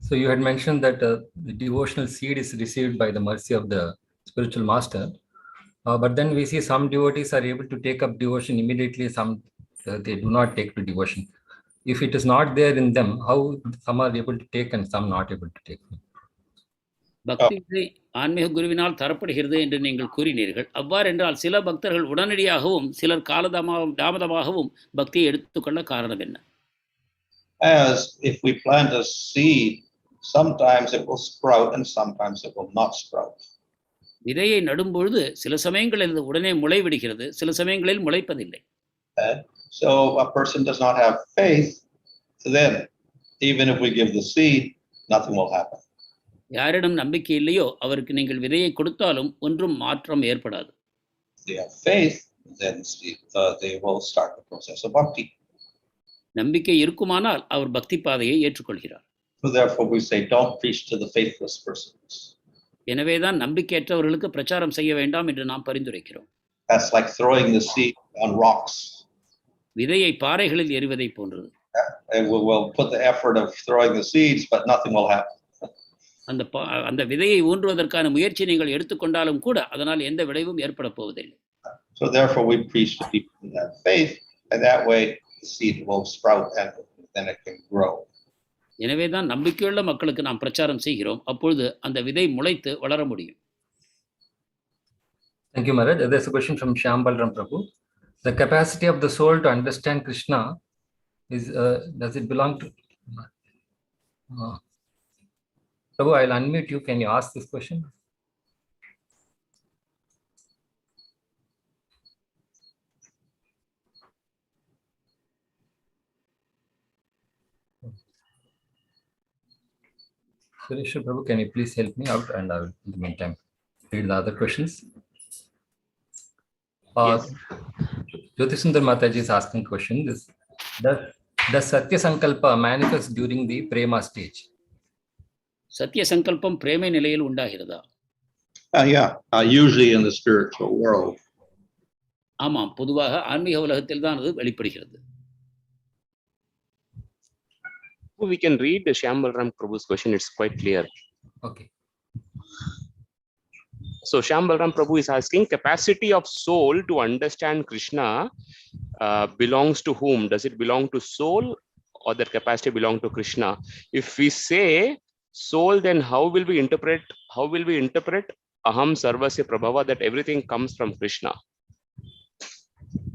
So you had mentioned that the devotional seed is received by the mercy of the spiritual master. But then we see some devotees are able to take up devotion immediately, some they do not take to devotion. If it is not there in them, how some are able to take and some not able to take? பக்தி ஆன்மீக குருவினால் தரப்படுகிறது என்று நீங்கள் கூறினீர்கள். அவ்வாறென்றால் சில பக்தர்கள் உடனடியாகவும் சிலர் தாமதமாகவும் பக்தியை எடுத்துக்கொள்ள காரணம் என்ன? As if we plant a seed, sometimes it will sprout and sometimes it will not sprout. விதையை நடும்பொழுது சில சமயங்களில் உடனே முளை விடுகிறது, சில சமயங்களில் முளைப்பதில்லை. So a person does not have faith, then even if we give the seed, nothing will happen. யாரிடம் நம்பிக்கை இல்லையோ அவருக்கு நீங்கள் விதையை கொடுத்தாலும் ஒன்றும் மாற்றம் ஏற்படாது. They have faith, then they will start the process of bhakti. நம்பிக்கை இருக்குமானால் அவர் பக்தி பாதையை ஏற்றுக்கொள்கிறார். So therefore we say, don't preach to the faithless persons. எனவேதான் நம்பிக்கையற்றவர்களுக்கு பிரச்சாரம் செய்ய வேண்டாம் என்று நாம் பரிந்துரைக்கிறோம். That's like throwing the seed on rocks. விதையை பாறைகளில் எறிவதை போன்றது. And we will put the effort of throwing the seeds, but nothing will happen. அந்த விதையை ஊன்றுவதற்கான முயற்சி நீங்கள் எடுத்துக்கொண்டாலும் கூட அதனால் எந்த விளைவும் ஏற்பட போவதில்லை. So therefore we preach to people that faith, and that way the seed will sprout and then it can grow. எனவேதான் நம்பிக்கையுள்ள மக்களுக்கு நாம் பிரச்சாரம் செய்கிறோம். அப்பொழுது அந்த விதை முளைத்து வளர முடியும். Thank you, Maharaj. There's a question from Shyam Balram Prabhu. The capacity of the soul to understand Krishna is, does it belong to... Prabhu, I'll unmute you. Can you ask this question? Suresh Prabhu, can you please help me out, and I will, in the meantime, read the other questions. Yes. Jyotisundar Mataji is asking question. Does Satya Sankalpa manifest during the Prema stage? சத்திய சங்கல்பம் பிரேமை நிலையில் உண்டாகிறதா? Yeah, usually in the spiritual world. ஆமாம், பொதுவாக ஆன்மீக உலகத்தில் தான் அது வெளிப்படுகிறது. We can read the Shyam Balram Prabhu's question. It's quite clear. Okay. So Shyam Balram Prabhu is asking, capacity of soul to understand Krishna belongs to whom? Does it belong to soul, or that capacity belong to Krishna? If we say soul, then how will we interpret aham sarvasya prabhava, that everything comes from Krishna?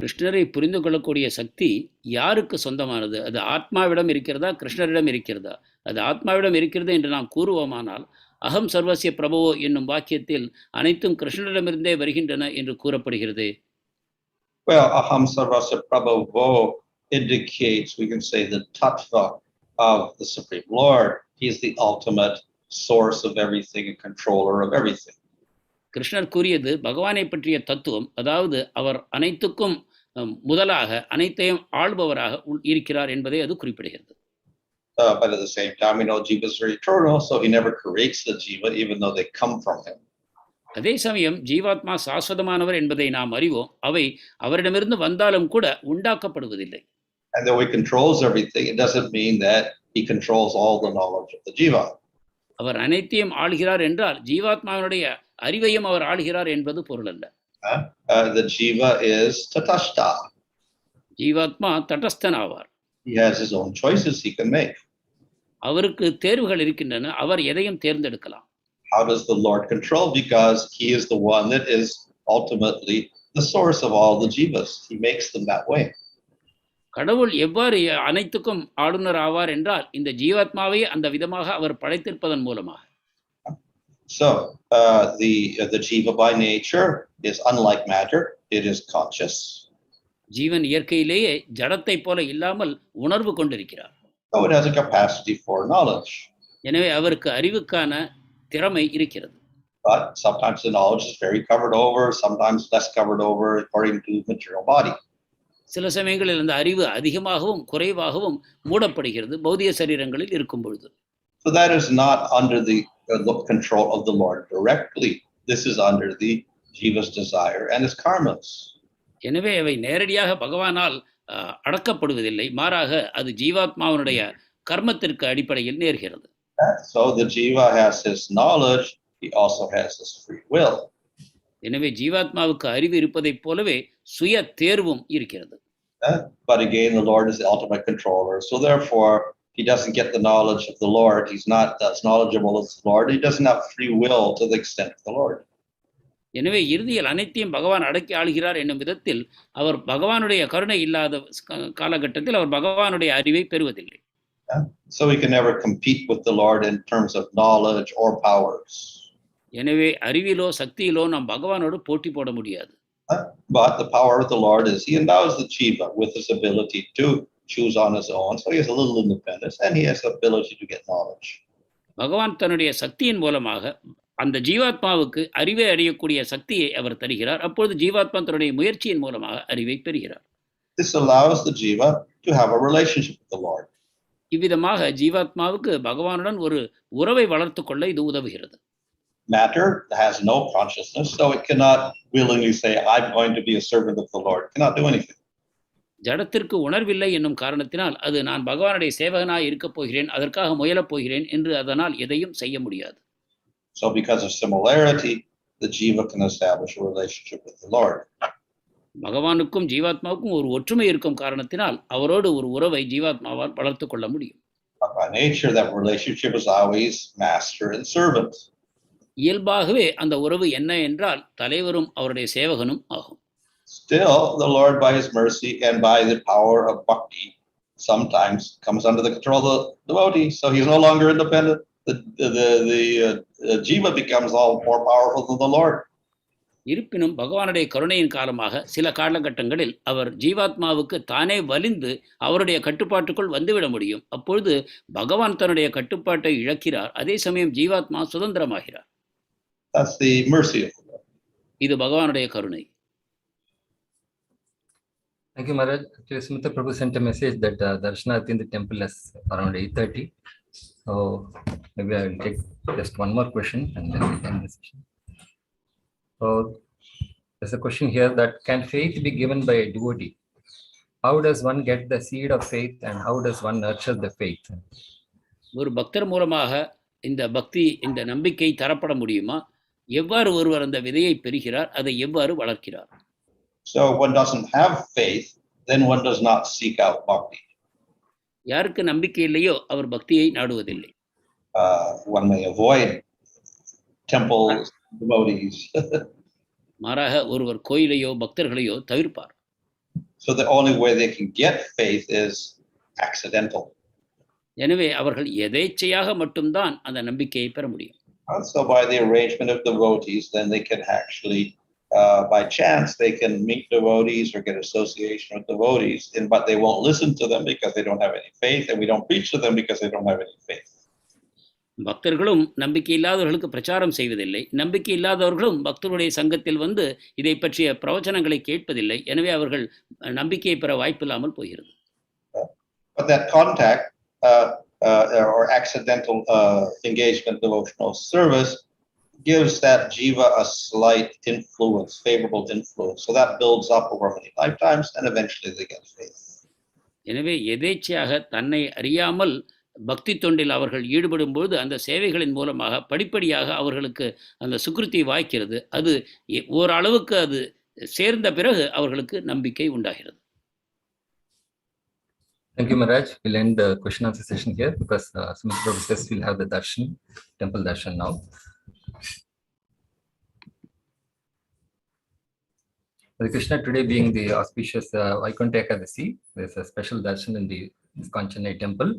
கிருஷ்ணரை புரிந்து கொள்ளக்கூடிய சக்தி யாருக்கு சொந்தமானது? அது ஆத்மாவிடம் இருக்கிறதா, கிருஷ்ணரிடம் இருக்கிறதா? அது ஆத்மாவிடம் இருக்கிறது என்று நாம் கூறுவோமானால், அகம் சர்வசிய பிரபவோ என்னும் வாக்கியத்தில் அனைத்தும் கிருஷ்ணரிடமிருந்தே வருகின்றன என்று கூறப்படுகிறது. Well, aham sarvasya prabhavo indicates, we can say, the tattva of the Supreme Lord. He is the ultimate source of everything and controller of everything. கிருஷ்ணர் கூறியது பகவானை பற்றிய தத்துவம், அதாவது அவர் அனைத்துக்கும் முதலாக அனைத்தையும் ஆள்பவராக இருக்கிறார் என்பதை அது குறிப்பிடுகிறது. But at the same time, we know Jiva is very eternal, so he never creates the Jiva, even though they come from him. அதே சமயம் ஜீவாத்மா சாஸ்வதமானவர் என்பதை நாம் அறிவோம். அவை அவரிடமிருந்து வந்தாலும் கூட உண்டாக்கப்படுவதில்லை. And though he controls everything, it doesn't mean that he controls all the knowledge of the Jiva. அவர் அனைத்தையும் ஆள்கிறார் என்றால் ஜீவாத்மாவினுடைய அறிவையும் அவர் ஆள்கிறார் என்பது பொருள் அல்ல. The Jiva is tatashta. ஜீவாத்மா தட்டஸ்தன் ஆவார். He has his own choices he can make. அவருக்கு தேர்வுகள் இருக்கின்றன, அவர் எதையும் தேர்ந்தெடுக்கலாம். How does the Lord control? Because he is the one that is ultimately the source of all the Jivas. He makes them that way. கடவுள் எவ்வாறு அனைத்துக்கும் ஆளுநர் ஆவார் என்றால் இந்த ஜீவாத்மாவை அந்த விதமாக அவர் படைத்திருப்பதன் மூலமாக. So the Jiva by nature is unlike matter. It is conscious. ஜீவன் இயற்கையிலேயே ஜடத்தை போல இல்லாமல் உணர்வு கொண்டிருக்கிறார். So it has a capacity for knowledge. எனவே அவருக்கு அறிவுக்கான திறமை இருக்கிறது. But sometimes the knowledge is very covered over, sometimes less covered over according to material body. சில சமயங்களில் அந்த அறிவு அதிகமாகவும் குறைவாகவும் மூடப்படுகிறது பௌதிக சரீரங்களில் இருக்கும் பொழுது. So that is not under the control of the Lord directly. This is under the Jiva's desire and his karmas. எனவே அவை நேரடியாக பகவானால் அடக்கப்படுவதில்லை, மாறாக அது ஜீவாத்மாவினுடைய கர்மத்திற்கு அடிப்படையில் நேர்கிறது. So the Jiva has his knowledge, he also has his free will. எனவே ஜீவாத்மாவுக்கு அறிவு இருப்பதைப் போலவே சுய தேர்வும் இருக்கிறது. But again, the Lord is the ultimate controller. So therefore, he doesn't get the knowledge of the Lord. He's not as knowledgeable as the Lord. He doesn't have free will to the extent of the Lord. எனவே இறுதியில் அனைத்தையும் பகவான் அடக்கி ஆளுகிறார் என்னும் விதத்தில் அவர் பகவானுடைய கருணை இல்லாத காலகட்டத்தில் அவர் பகவானுடைய அறிவை பெறுவதில்லை. So we can never compete with the Lord in terms of knowledge or powers. எனவே அறிவிலோ சக்தியிலோ நாம் பகவானோடு போட்டி போட முடியாது. But the power of the Lord is he endows the Jiva with his ability to choose on his own. So he has a little independence and he has the ability to get knowledge. பகவான் தன்னுடைய சக்தியின் மூலமாக அந்த ஜீவாத்மாவுக்கு அறிவை அறியக்கூடிய சக்தியை அவர் தருகிறார். அப்பொழுது ஜீவாத்மா தன்னுடைய முயற்சியின் மூலமாக அறிவை பெறுகிறார். This allows the Jiva to have a relationship with the Lord. இவ்விதமாக ஜீவாத்மாவுக்கு பகவானுடன் ஒரு உறவை வளர்த்துக் கொள்ள இது உதவுகிறது. Matter has no consciousness, so it cannot willingly say, I'm going to be a servant of the Lord. It cannot do anything. ஜடத்திற்கு உணர்வில்லை என்னும் காரணத்தினால் அது நான் பகவானுடைய சேவகனாய் இருக்கப் போகிறேன், அதற்காக முயலப் போகிறேன் என்று அதனால் எதையும் செய்ய முடியாது. So because of similarity, the Jiva can establish a relationship with the Lord. பகவானுக்கும் ஜீவாத்மாவுக்கும் ஒரு ஒற்றுமை இருக்கும் காரணத்தினால் அவரோடு ஒரு உறவை ஜீவாத்மாவால் வளர்த்து கொள்ள முடியும். By nature, that relationship is always master and servant. இயல்பாகவே அந்த உறவு என்ன என்றால் தலைவரும் அவருடைய சேவகனும் ஆகும். Still, the Lord, by His mercy and by the power of bhakti, sometimes comes under the control of the devotee. So He's no longer independent. The jiva becomes all more powerful than the Lord. இருப்பினும் பகவானுடைய கருணையின் காரணமாக சில காலகட்டங்களில் அவர் ஜீவாத்மாவுக்கு தானே வலிந்து அவருடைய கட்டுப்பாட்டுக்குள் வந்துவிட முடியும். அப்பொழுது பகவான் தன்னுடைய கட்டுப்பாட்டை இழக்கிறார், அதே சமயம் ஜீவாத்மா சுதந்திரமாகிறார். That's the mercy of the Lord. இது பகவானுடைய கருணை. Thank you, Maharaj. Actually, Sumitra Prabhu sent a message that Darshanarthi in the temple is around 8:30. So maybe I will take just one more question and then we can end the session. So there's a question here that can faith be given by a devotee? How does one get the seed of faith and how does one nurture the faith? ஒரு பக்தர் மூலமாக இந்த பக்தி, இந்த நம்பிக்கை தரப்பட முடியுமா? எவ்வாறு ஒருவர் அந்த விதையை பெறுகிறார், அதை எவ்வாறு வளர்க்கிறார்? So one doesn't have faith, then one does not seek out bhakti. யாருக்கு நம்பிக்கை இல்லையோ அவர் பக்தியை நாடுவதில்லை. One may avoid temples, devotees. மாறாக ஒருவர் கோயிலையோ பக்தர்களையோ தவிர்ப்பார். So the only way they can get faith is accidental. எனவே அவர்கள் எதேச்சையாக மட்டும்தான் அந்த நம்பிக்கையை பெற முடியும். So by the arrangement of devotees, then they can actually, by chance, they can meet devotees or get association with devotees, but they won't listen to them because they don't have any faith, and we don't preach to them because they don't have any faith. பக்தர்களும் நம்பிக்கை இல்லாதவர்களுக்கு பிரச்சாரம் செய்வதில்லை, நம்பிக்கை இல்லாதவர்களும் பக்தருடைய சங்கத்தில் வந்து இதை பற்றிய பிரவச்சனங்களை கேட்பதில்லை. எனவே அவர்கள் நம்பிக்கையை பெற வாய்ப்பில்லாமல் போகிறது. But that contact or accidental engagement, devotional service, gives that jiva a slight influence, favorable influence. So that builds up over many lifetimes, and eventually they get faith. எனவே எதேச்சையாக தன்னை அறியாமல் பக்தி தொண்டில் அவர்கள் ஈடுபடும் பொழுது அந்த சேவைகளின் மூலமாக படிப்படியாக அவர்களுக்கு அந்த சுக்கிருத்தி வாய்க்கிறது. அது ஓரளவுக்கு அது சேர்ந்த பிறகு அவர்களுக்கு நம்பிக்கை உண்டாகிறது. Thank you, Maharaj. We'll end the question answer session here because Sumitra Prabhu says we'll have the darshan, temple darshan now. Hare Krishna, today being the auspicious Vaikuntha Ekadasi, there's a special darshan in the ISKCON Chennai temple.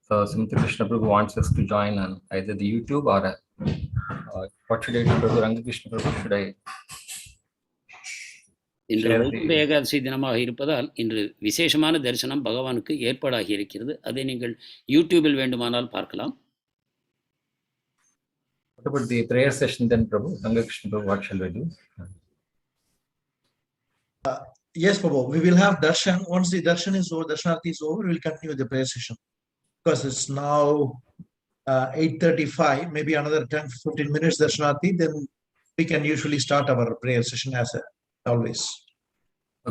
So Sumitra Krishna Prabhu wants us to join on either the YouTube or what should I do, Prabhu? Ranga Krishna Prabhu, should I? இன்று வைகுண்ட ஏகாதசி தினமாக இருப்பதால் இன்று விசேஷமான தரிசனம் பகவானுக்கு ஏற்பாடாகி இருக்கிறது. அதை நீங்கள் யூடியூபில் வேண்டுமானால் பார்க்கலாம். What about the prayer session then, Prabhu? Ranga Krishna Prabhu, what shall we do? Yes, Prabhu, we will have darshan. Once the darshan is over, darshanarthi is over, we will continue with the prayer session. Because it's now 8:35, maybe another 10-15 minutes darshanarthi, then we can usually start our prayer session as always.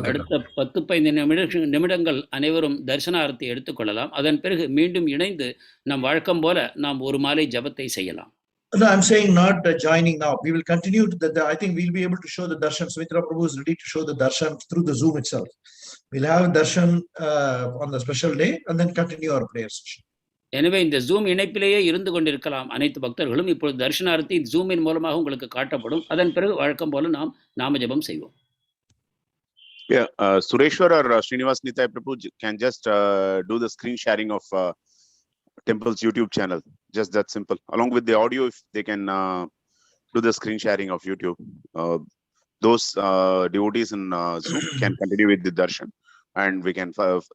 அடுத்த 10-15 நிமிடங்கள் அனைவரும் தரிசனார்த்தி எடுத்துக்கொள்ளலாம். அதன் பிறகு மீண்டும் இணைந்து நம் வழக்கம் போல நாம் ஒரு மாலை ஜபத்தை செய்யலாம். No, I'm saying not joining now. We will continue to I think we'll be able to show the darshan. Sumitra Prabhu is ready to show the darshan through the Zoom itself. We'll have darshan on the special day and then continue our prayer session. எனவே இந்த zoom இணைப்பிலேயே இருந்து கொண்டிருக்கலாம் அனைத்து பக்தர்களும். இப்பொழுது தரிசனார்த்தி ஜூமின் மூலமாக உங்களுக்கு காட்டப்படும். அதன் பிறகு வழக்கம் போல நாம் நாம ஜபம் செய்வோம். Yeah, Sureshwar or Srinivas Nitai Prabhu can just do the screen sharing of Temple's YouTube channel. Just that simple. Along with the audio, if they can do the screen sharing of YouTube, those devotees in Zoom can continue with the darshan, and we can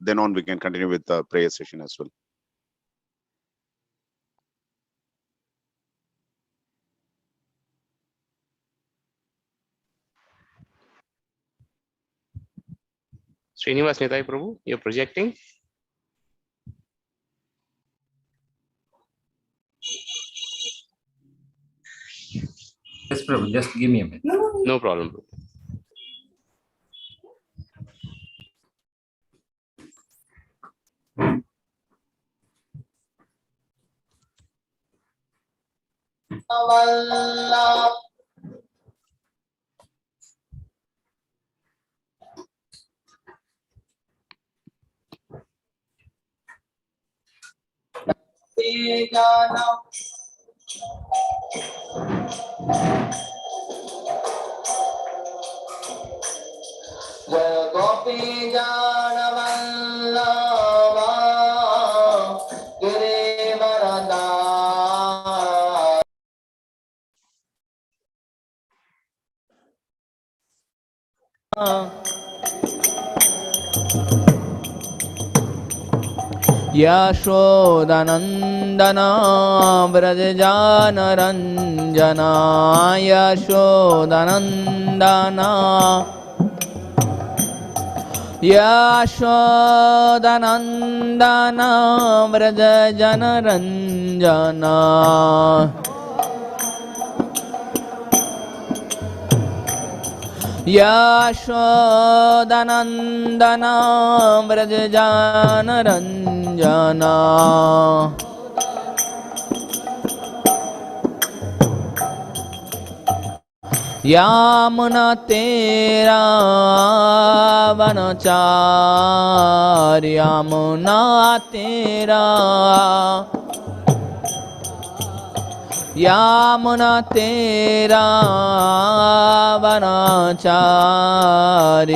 then on we can continue with the prayer session as well. Srinivas Nitai Prabhu, you're projecting? Yes, Prabhu, just give me a minute. No problem, Prabhu. jñānaṁ jaya gopi jana vallabha girivaradha Yashodanandana Vrajajanaranjana Yashodanandana Yashodanandana Vrajajanaranjana Yashodanandana Vrajajanaranjana Yamuna tera vanachari Yamuna tera Yamuna tera vanachari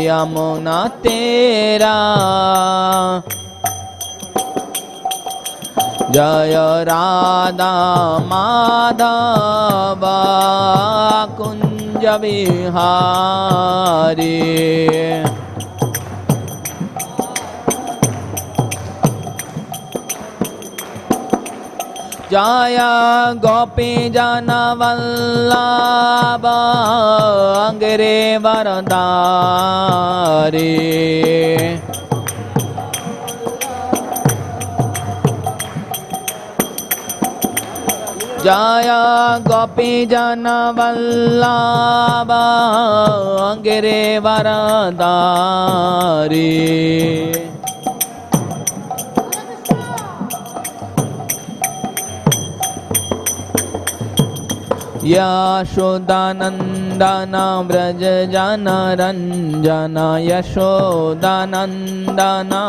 Yamuna tera Jaya Radha Madhava Kunja Vihari Jaya Gopi Jana Vallabha Girivaradhari Jaya Gopi Jana Vallabha Girivaradhari Yashodanandana Vrajajanaranjana Yashodanandana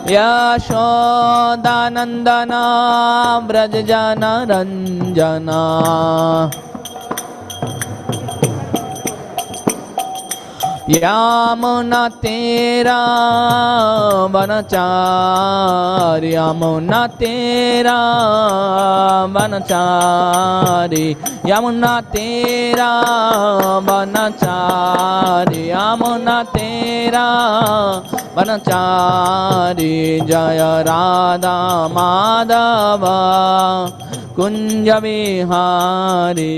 Yashodanandana Vrajajanaranjana Yamuna tera vanachari Yamuna tera vanachari Yamuna tera vanachari Yamuna tera vanachari Jaya Radha Madhava Kunja Vihari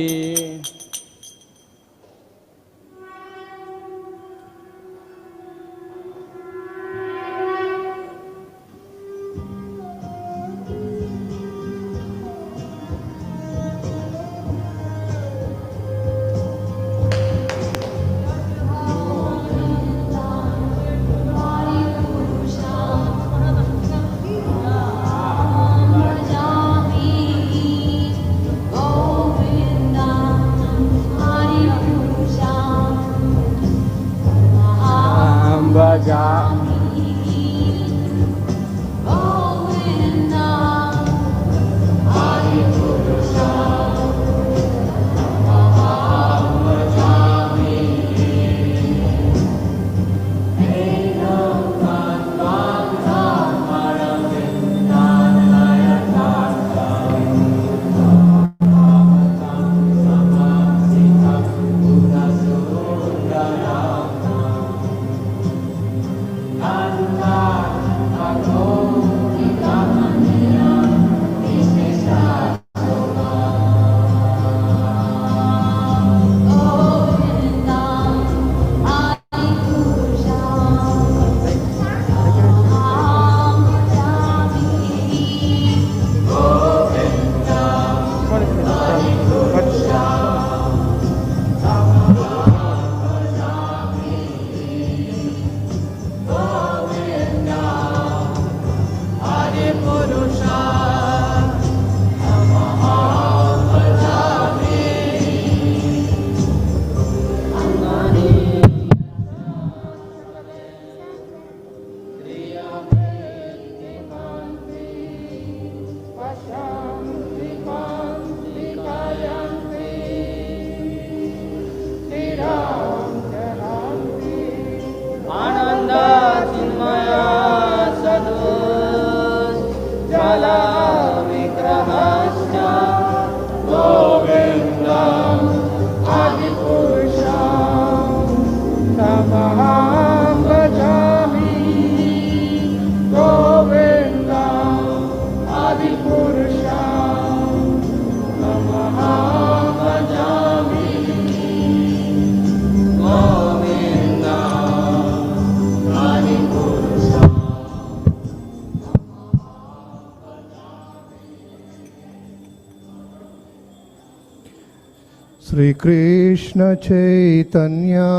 Sri Krishna Chaitanya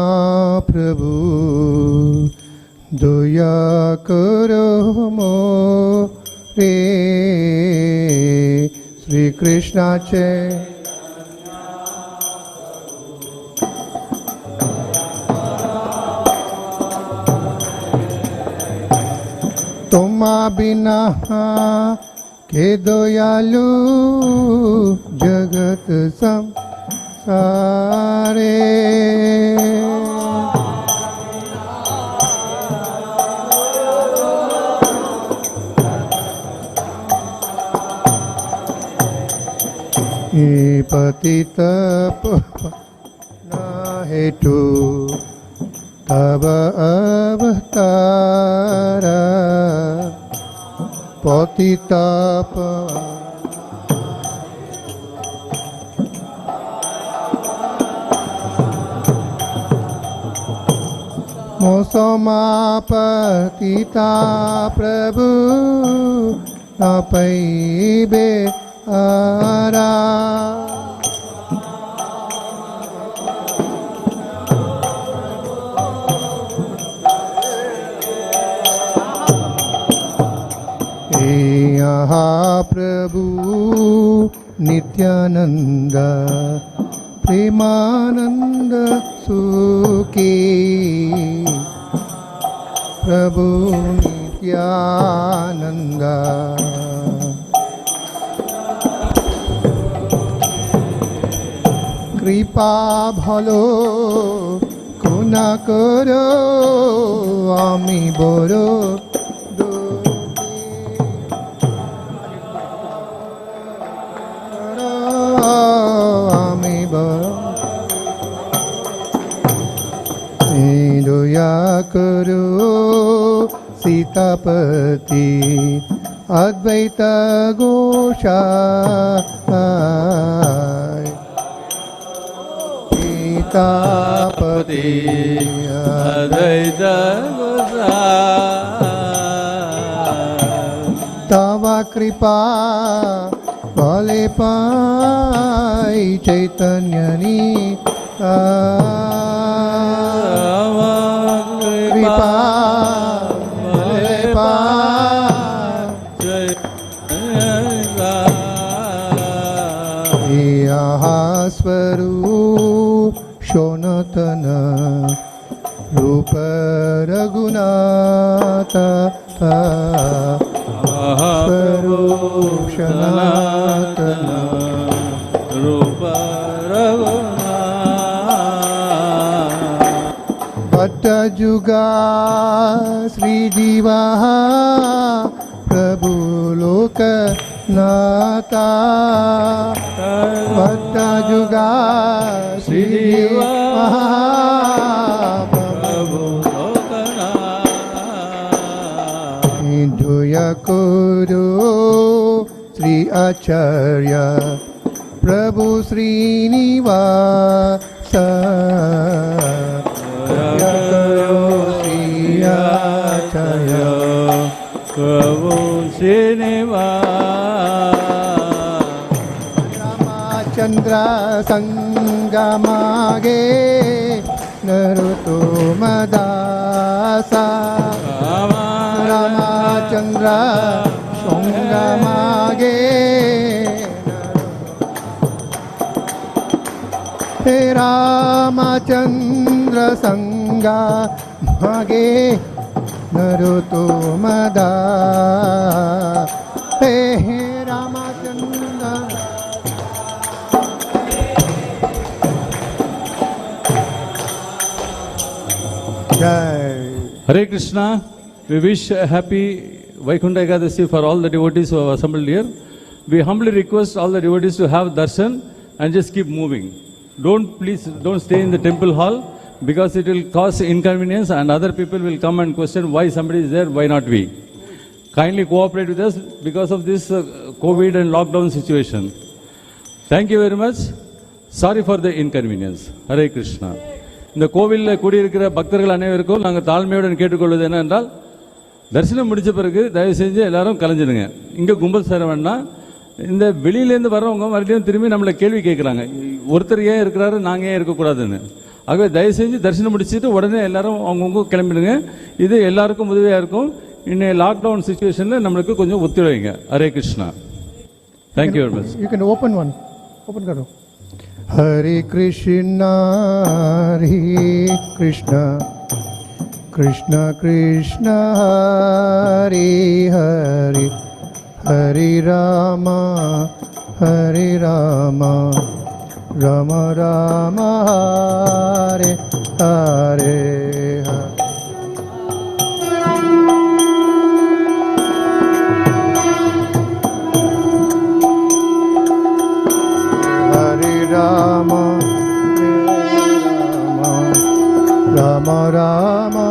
Prabhu Daya Karo More Sri Krishna Chaitanya Toma bina ke doyalu jagat samsare patita na hetu tava avatara patitapa mosama patita prabhu apaibe ara Prabhu Nityananda Premananda Sukhi Prabhu Nityananda Kripa bhalo Kuna karo Ami boro Doya karo Sitapati Advaita Goshai Sitapati Advaita Goshai Tava kripa Bale pai Chaitanyani Kripa Bale pai Swarup Shonatana Rupa Raghunata Swarup Shonatana Rupa Raghunata Bhatta Juga Sri Jiva Prabhu Loka Nata Bhatta Juga Sri Jiva Prabhu Loka Nata Doya Kuru Sri Acharya Prabhu Srinivasa Doya Kuru Sri Acharya Prabhu Srinivasa Ramachandra Sangamage Narutomadasa Ramachandra Sangamage He Ramachandra Sangamage Narutomada He Ramachandra Jai Hare Krishna, we wish a happy Vaikuntha Ekadasi for all the devotees who have assembled here. We humbly request all the devotees to have darshan and just keep moving. Please don't stay in the temple hall because it will cause inconvenience and other people will come and question why somebody is there, why not we. Kindly cooperate with us because of this COVID and lockdown situation. Thank you very much. Sorry for the inconvenience. Hare Krishna. இந்த கோவிலில் கூடியிருக்கிற பக்தர்கள் அனைவருக்கும் நாங்கள் தாழ்மையுடன் கேட்டுக்கொள்வது என்னென்றால் தரிசனம் முடித்த பிறகு தயவு செஞ்சு எல்லாரும் கலைஞ்சிடுங்க. இங்கே கும்பல் சேர வேண்டாம். இந்த வெளியிலேருந்து வர்றவங்க மறுபடியும் திரும்பி நம்மளை கேள்வி கேட்குறாங்க, ஒருத்தர் ஏன் இருக்கிறாரு, நாங்கள் ஏன் இருக்கக்கூடாதுன்னு. ஆகவே தயவு செஞ்சு தரிசனம் முடிச்சுட்டு உடனே எல்லாரும் அவங்கவுங்க கிளம்பிடுங்க. இது எல்லாருக்கும் உதவியாக இருக்கும். இன்னைய லாக்டவுன் சுச்சுவேஷனில் நம்மளுக்கு கொஞ்சம் ஒத்துழைங்க. Hare Krishna. Thank you very much. You can open one. Open karo. Hare Krishna, Hare Krishna, Krishna Krishna, Hare Hare, Hare Rama, Hare Rama, Rama Rama, Hare Hare. Rama, Rama, Rama,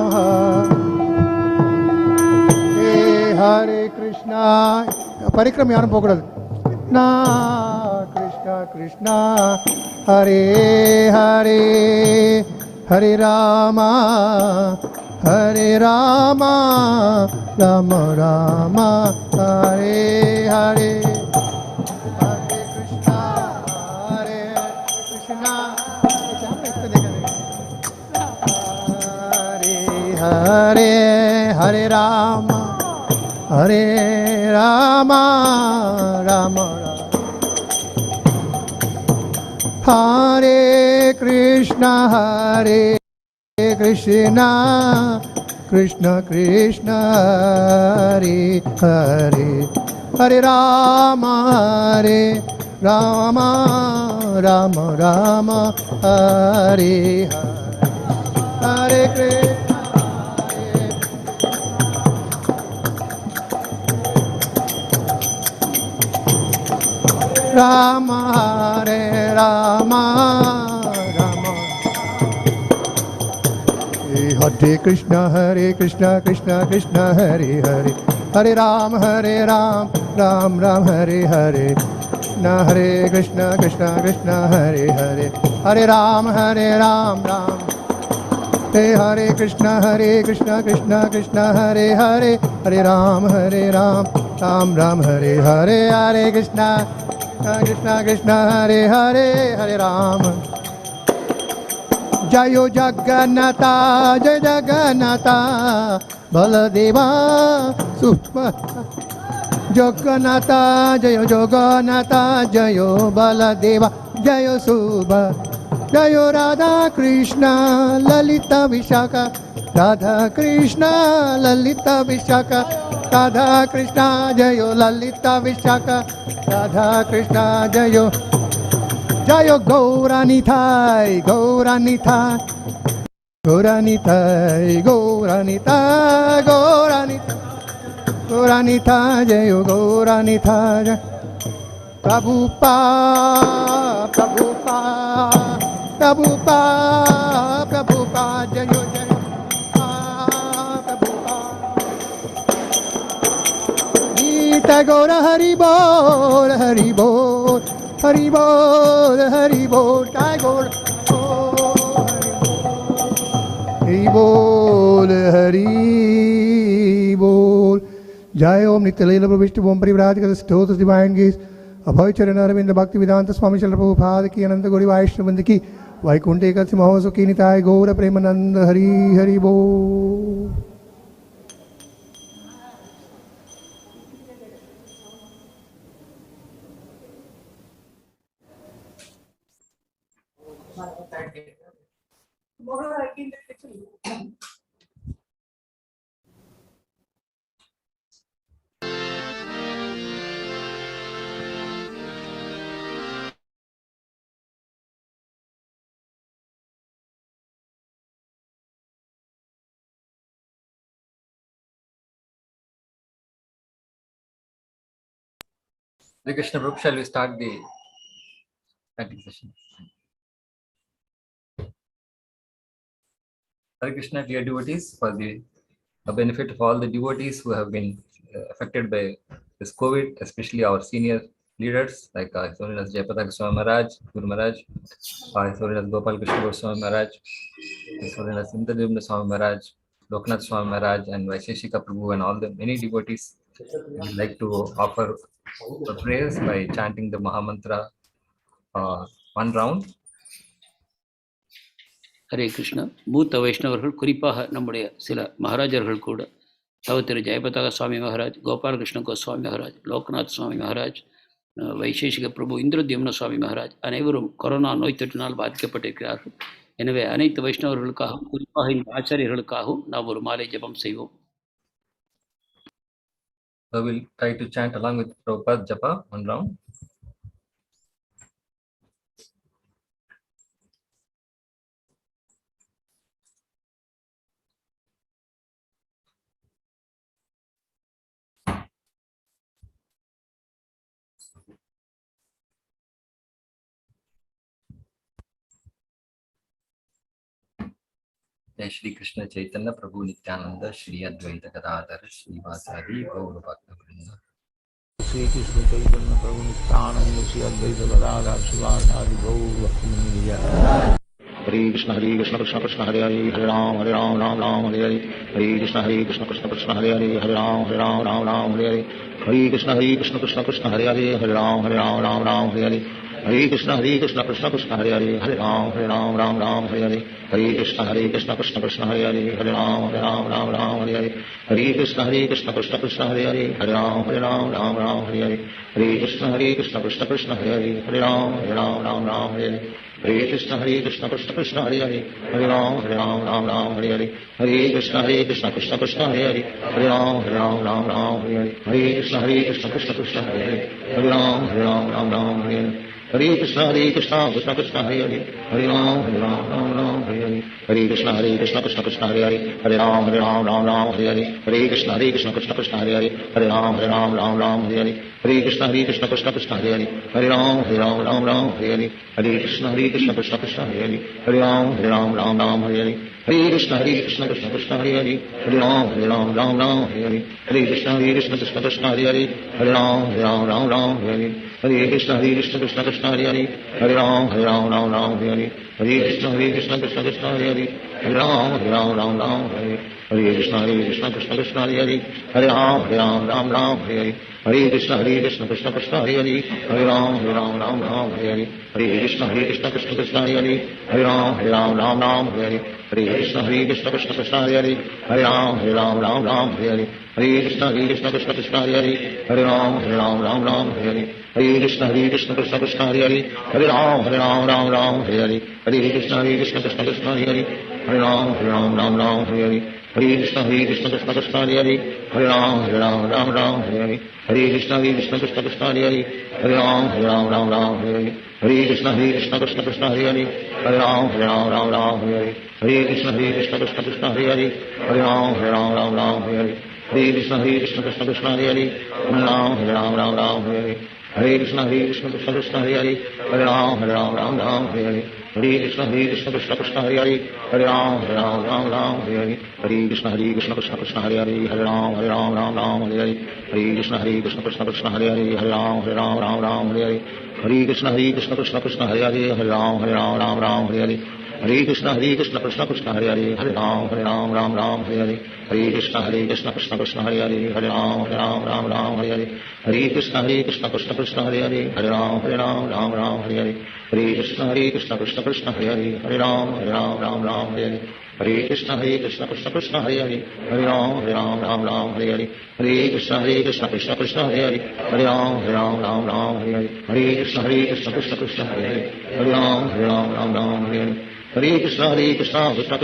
Hare Hare Krishna. Parikram yarum pogadadu. Na Krishna Krishna, Hare Hare, Hare Rama, Hare Rama, Rama Rama, Hare Hare. Hare Hare Rama, Hare Rama, Rama Rama. Hare Krishna, Hare Krishna, Krishna Krishna, Hare Hare, Hare Rama, Hare Rama, Rama Rama, Hare Hare. Hare Krishna. Rama, Hare Rama, Rama. Hare Krishna, Hare Krishna, Krishna Krishna, Hare Hare, Hare Ram, Hare Ram, Ram Ram, Hare Hare. Na Hare Krishna, Krishna Krishna, Hare Hare, Hare Ram, Hare Ram, Ram. Hare Krishna, Krishna Krishna, Hare Hare, Hare Ram, Ram Ram, Hare Hare, Hare Krishna, Krishna Krishna, Hare Hare, Hare Ram. Jayo Jagannatha, Jai Jagannatha, Baladeva, Subha. Jagannatha, Jayo Jagannatha, Jayo Baladeva, Jayo Subha. Jayo Radha Krishna, Lalita Vishaka, Radha Krishna, Lalita Vishaka, Radha Krishna, Jayo Lalita Vishaka, Radha Krishna, Jayo Jayo Gauranithai, Gauranithai, Gauranithai, Gauranithai, Gauranithai, Gauranithai, Jayo Gauranithai. Prabhupada, Prabhupada, Prabhupada, Prabhupada, Jayo Jayo, Prabhupada. Gita Gaura Hari Bol, Hari Bol, Hari Bol, Hari Bol, Jai Gaura Hari Bol, Hari Bol. Jai Om Nitya Leela Prabhishta Om Parivrajaga Stotas Divine Gaze. Abhaycharan Aravinda Bhaktivedanta स्वामी चल प्रभुपाद की अनंत गौरी वैष्णववृंद की वैकुंठ एकादशी महोत्सव की निताय गौर प्रेमानंद हरि हरि बोल. Hare Krishna Prabhu, shall we start the chanting session? Hare Krishna, dear devotees, for the benefit of all the devotees who have been affected by this COVID, especially our senior leaders like His Holiness Jayapataka Swami Maharaj, Guru Maharaj, His Holiness Gopal Krishna Goswami Maharaj, His Holiness Indradumna Swami Maharaj, Loknath Swami Maharaj, and Vaisheshika Prabhu, and all the many devotees We'd like to offer the prayers by chanting the Mahamantra one round. Hare Krishna. மூத்த வைஷ்ணவர்கள், குறிப்பாக நம்முடைய சில மகாராஜர்கள் கூட, திரு ஜெயபதாக சுவாமி மகாராஜ், கோபாலகிருஷ்ண கோஸ்வாமி மகாராஜ், லோக்நாத் சுவாமி மகாராஜ், வைசேஷிக பிரபு இந்திரத்யும்ன சுவாமி மகாராஜ் அனைவரும் corona நோய் தொற்றினால் பாதிக்கப்பட்டிருக்கிறார்கள். எனவே அனைத்து வைஷ்ணவர்களுக்காகவும், குறிப்பாக இந்த ஆச்சாரியர்களுக்காகவும் நாம் ஒரு மாலை ஜபம் செய்வோம். So we'll try to chant along with Prabhupada Japa one round. Jai Shri Krishna Chaitanya Prabhu Nityananda Shri Advaita Gadadhar Shri Vasari Gaura Bhakta Vrinda. Shri Krishna Chaitanya Prabhu Nityananda Shri Advaita Gadadhar Shri Vasari Gaura Bhakta Vrinda. Hare Krishna Krishna Krishna Hare Hare Hare Ram Ram Ram Hare Hare Hare Krishna Krishna Krishna Hare Hare Hare Ram Ram Hare Hare Hare Krishna Krishna Krishna Hare Hare Hare Ram Ram Hare Hare Hare Krishna Krishna Krishna Hare Hare Hare Ram Ram Hare Hare Hare Krishna Krishna Krishna Hare Hare Hare Ram Ram Hare Hare Hare Krishna Krishna Krishna Hare Hare Hare Ram Ram Hare Hare Hare Krishna Krishna Krishna Hare Hare Hare Ram Ram Hare Hare Hare Krishna Krishna Krishna Hare Hare Hare Ram Ram Hare Hare Hare Krishna Krishna Krishna Hare Hare Hare Ram Ram Hare Hare Hare Krishna Krishna Krishna Hare Hare Hare Ram Ram Hare Hare Hare Krishna Krishna Krishna Hare Hare Hare Ram Hare Hare Hare Krishna Krishna Krishna Hare Hare Hare Ram Hare Hare Hare Krishna Krishna Krishna Hare Hare Hare Ram Hare Hare Hare Krishna Krishna Krishna Hare Hare Hare Ram Hare Hare Hare Krishna Krishna Krishna Hare Hare Hare Ram Hare Hare Hare Krishna Krishna Krishna Hare Hare Hare Ram Hare Hare Hare Krishna Krishna Krishna Hare Hare Hare Ram Hare Hare Hare Krishna Krishna Krishna Hare Hare Hare Ram Hare Hare Hare Krishna Krishna Krishna Hare Hare Hare Ram Hare Hare Hare Krishna Krishna Krishna Hare Hare Hare Ram Hare Hare Hare Krishna Krishna Krishna Hare Hare Hare Ram Hare Hare Hare Krishna Krishna Krishna Hare Hare Hare Ram Hare Hare Hare Krishna Krishna Krishna Hare Hare Hare Ram Hare Hare Hare Krishna Krishna Krishna Hare Hare Hare Ram Hare Hare Hare Krishna Krishna Krishna Hare Hare Hare Ram Hare Hare Hare Krishna Krishna Krishna Hare Hare Hare Ram Hare Hare Hare Krishna Krishna Krishna Hare Hare Hare Ram Hare Hare Hare Krishna Krishna Krishna Hare Hare Hare Ram Hare Hare Hare Krishna Krishna Krishna Hare Hare Hare Ram Hare Hare Hare Krishna Krishna Krishna Hare Hare Hare Ram Hare Hare Hare Krishna Krishna Krishna Hare Hare Hare Ram Hare Hare Hare Krishna Krishna Krishna Hare Hare Hare Ram Hare Hare Hare Krishna Krishna Krishna Hare Hare Hare Ram Hare Hare Hare Krishna Krishna Krishna Hare Hare Hare Ram Hare Hare Hare Krishna Krishna Krishna Hare Hare Hare Ram Hare Hare Hare Krishna Krishna Krishna Hare Hare Hare Ram Hare Hare Hare Krishna Krishna Krishna Hare Hare Hare Ram Hare Hare Hare Krishna Krishna Krishna Hare Hare Hare Ram Hare Hare Hare Krishna Krishna Krishna Hare Hare Hare Ram Hare Hare Hare Krishna Krishna Krishna Hare Hare Hare Ram Hare Hare Hare Krishna Krishna Krishna Hare Hare Hare Ram Hare Hare Hare Krishna Krishna Krishna Hare Hare Hare Ram Hare Hare Hare Krishna Krishna Krishna Hare Hare Hare Ram Hare Hare Hare Krishna Krishna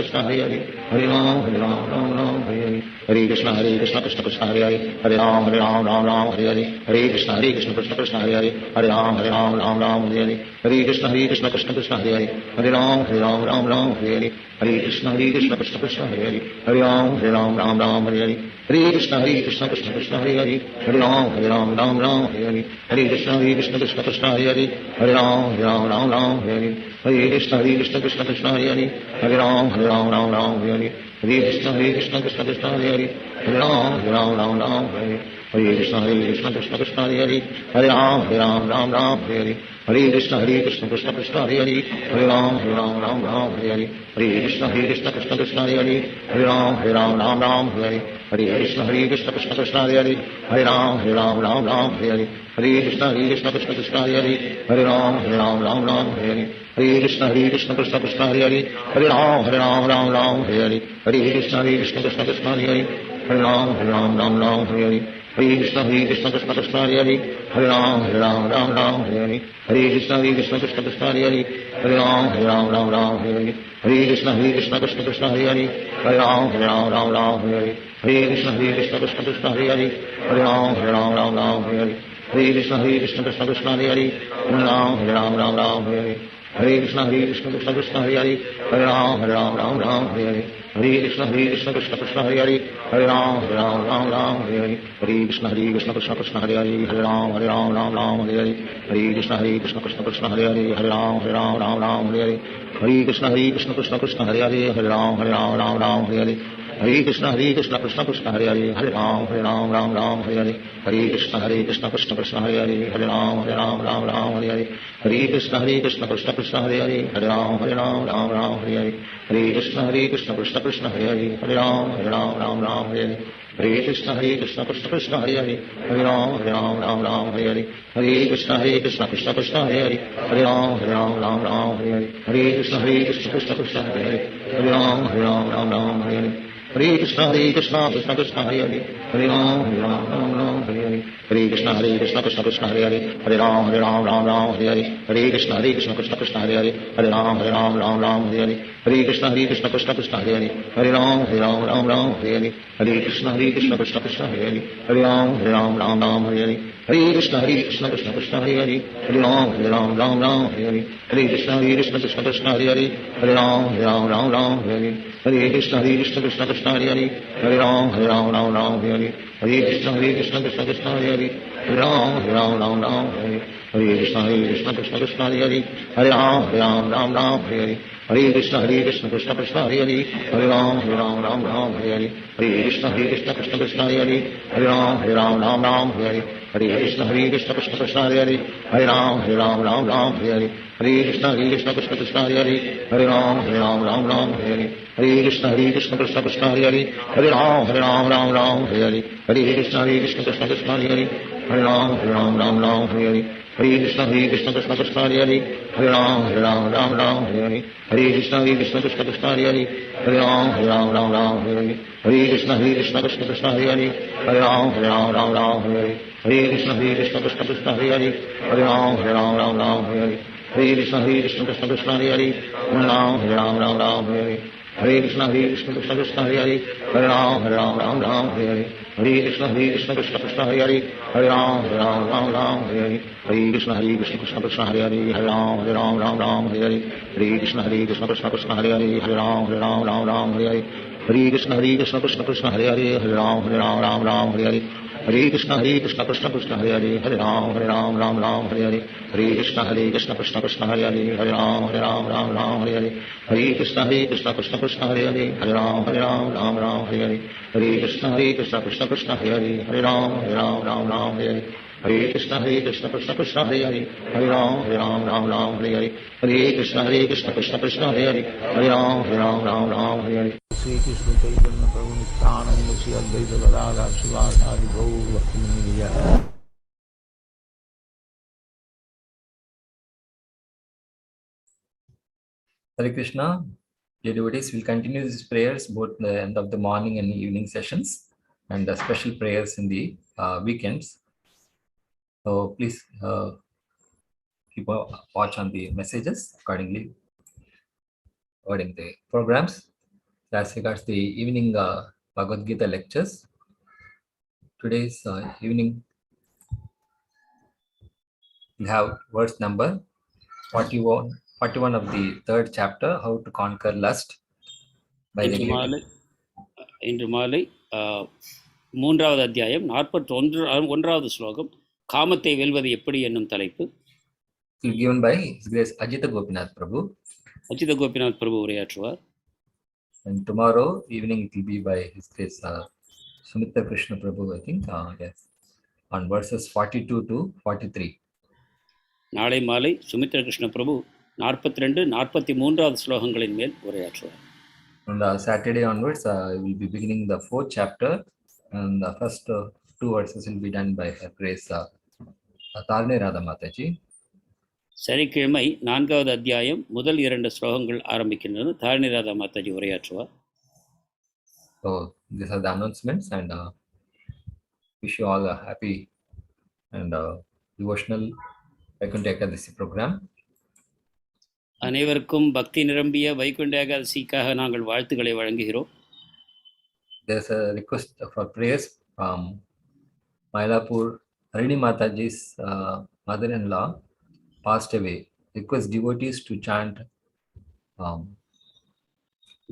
Krishna Hare Hare Hare Ram Hare Hare Hare Krishna Krishna Krishna Hare Hare Hare Ram Hare Hare Hare Krishna Krishna Krishna Hare Hare Hare Ram Hare Hare Hare Krishna Krishna Krishna Hare Hare Hare Ram Hare Hare Hare Krishna Krishna Krishna Hare Hare Hare Ram Hare Hare Hare Krishna Krishna Krishna Hare Hare Hare Ram Hare Hare Hare Krishna Krishna Krishna Hare Hare Hare Ram Hare Hare Hare Krishna Krishna Krishna Hare Hare Hare Ram Hare Hare Hare Krishna Krishna Krishna Hare Hare Hare Ram Hare Hare Krishna Krishna Krishna Hare Hare Hare Ram Hare Hare Krishna Krishna Krishna Hare Hare Hare Ram Hare Hare Hare Krishna Krishna Krishna Hare Hare Hare Ram Hare Hare Hare Krishna Krishna Krishna Hare Hare, Hare Ram Ram Ram Hare Hare, Hare Krishna Krishna Krishna Hare Hare, Hare Ram Ram Hare Hare, Hare Krishna Krishna Krishna Hare Hare, Hare Ram Ram Hare Hare, Hare Krishna Krishna Krishna Hare Hare, Hare Ram Ram Hare Hare, Hare Krishna Krishna Krishna Hare Hare, Hare Ram Ram Hare Hare, Hare Krishna Krishna Krishna Hare Hare, Hare Ram Ram Hare Hare, Hare Krishna Krishna Krishna Hare Hare, Hare Ram Ram Hare Hare, Hare Krishna Krishna Krishna Hare Hare, Hare Ram Ram Hare Hare, Hare Krishna Krishna Krishna Hare Hare, Hare Ram Ram Hare Hare, Hare Krishna Krishna Krishna Hare Hare, Hare Ram Ram Hare Hare, Hare Krishna Krishna Krishna Hare Hare, Hare Ram Ram Hare Hare, Hare Krishna Krishna Krishna Hare Hare, Hare Ram Hare Hare, Hare Krishna Krishna Krishna Hare Hare, Hare Ram Hare Hare, Hare Krishna Krishna Krishna Hare Hare, Hare Ram Hare Hare, Hare Krishna Krishna Krishna Hare Hare, Hare Ram Hare Hare, Hare Krishna Krishna Krishna Hare Hare, Hare Ram Hare Hare, Hare Krishna Krishna Krishna Hare Hare, Hare Ram Hare Hare, Hare Krishna Krishna Krishna Hare Hare, Hare Ram Hare Hare, Hare Krishna Krishna Krishna Hare Hare, Hare Ram Hare Hare, Hare Krishna Krishna Krishna Hare Hare, Hare Ram Hare Hare, Hare Krishna Krishna Krishna Hare Hare, Hare Ram Hare Hare, Hare Krishna Krishna Krishna Hare Hare, Hare Ram Hare Hare, Hare Krishna Krishna Krishna Hare Hare, Hare Ram Hare Hare, Hare Krishna Krishna Krishna Hare Hare, Hare Ram Hare Hare, Hare Krishna Krishna Krishna Hare Hare, Hare Ram Hare Hare, Hare Krishna Krishna Krishna Hare Hare, Hare Ram Hare Hare, Hare Krishna Krishna Krishna Hare Hare, Hare Ram Hare Hare, Hare Krishna Krishna Krishna Hare Hare, Hare Ram Hare Hare, Hare Krishna Krishna Krishna Hare Hare, Hare Ram Hare Hare, Hare Krishna Krishna Krishna Hare Hare, Hare Ram Hare Hare, Hare Krishna Krishna Krishna Hare Hare, Hare Ram Hare Hare, Hare Krishna Krishna Krishna Hare Hare, Hare Ram Hare Hare, Hare Krishna Krishna Krishna Hare Hare, Hare Ram Hare Hare, Hare Krishna Krishna Krishna Hare Hare, Hare Ram Hare Hare, Hare Krishna Krishna Krishna Hare Hare, Hare Ram Hare Hare, Hare Krishna Krishna Krishna Hare Hare, Hare Ram Hare Hare, Hare Krishna Krishna Krishna Hare Hare, Hare Ram Hare Hare, Hare Krishna Krishna Krishna Hare Hare, Hare Ram Hare Hare, Hare Krishna Krishna Krishna Hare Hare, Hare Ram Hare Hare, Hare Krishna Krishna Krishna Hare Hare, Hare Ram Hare Hare, Hare Krishna Krishna Krishna Hare Hare, Hare Ram Hare Hare, Hare Krishna Krishna Krishna Hare Hare, Hare Ram Hare Hare, Hare Krishna Krishna Krishna Hare Hare, Hare Ram Hare Hare, Hare Krishna Krishna Krishna Hare Hare, Hare Ram Hare Hare, Hare Krishna Krishna Krishna Hare Hare, Hare Ram Hare Hare, Hare Krishna Krishna Krishna Hare Hare, Hare Ram Hare Hare, Hare Krishna Krishna Krishna Hare Hare, Hare Ram Hare Hare, Hare Krishna Krishna Krishna Hare Hare, Hare Ram Hare Hare, Hare Krishna Krishna Krishna Hare Hare, Hare Ram Hare Hare, Hare Krishna Krishna Krishna Hare Hare, Hare Ram Hare Hare, Hare Krishna Krishna Krishna Hare Hare, Hare Ram Hare Hare, Hare Krishna Krishna Krishna Hare Hare, Hare Ram Hare Hare, Hare Krishna Krishna Krishna Hare Hare, Hare Ram Hare Hare. Sri Krishna Chaitanya Prabhu Nityananda Sri Advaita Gadadhar Sivasadi Gaur Bhakti-Vinaya. Hare Krishna. Dear devotees, will continue these prayers both the end of the morning and evening sessions, and the special prayers in the weekends. So please keep a watch on the messages accordingly regarding the programs. As regards the evening Bhagavad Gita lectures, today's evening we have verse number 41 of the third chapter, how to conquer lust. இன்று மாலை 3வது அத்தியாயம் 41வது ஸ்லோகம், காமத்தை வெல்வது எப்படி என்னும் தலைப்பு. Given by His Grace Ajita Gopinath Prabhu. அஜித Gopinath பிரபு உரையாற்றுவார். And tomorrow evening it will be by His Grace Sumitra Krishna Prabhu, I think, yes, on verses 42 to 43. நாளை மாலை சுமித்ர கிருஷ்ண பிரபு 42-43வது ஸ்லோகங்களின் மேல் உரையாற்றுவார். On Saturday onwards, we will be beginning the 4th chapter And the first two verses will be done by Her Grace Tarne Radha Mataji. சனிக்கிழமை 4வது அத்தியாயம் முதல் 2 ஸ்லோகங்கள் ஆரம்பிக்கின்றன. தாரிணிராதா மாதாஜி உரையாற்றுவார். So these are the announcements, and wish you all a happy and devotional Vaikuntha Ekadasi program. அனைவருக்கும் பக்தி நிரம்பிய வைகுண்ட ஏகாதசிக்காக நாங்கள் வாழ்த்துக்களை வழங்குகிறோம். There's a request for prayers from Mylapur. Aṇimā-Mataji's mother-in-law passed away. Request devotees to chant.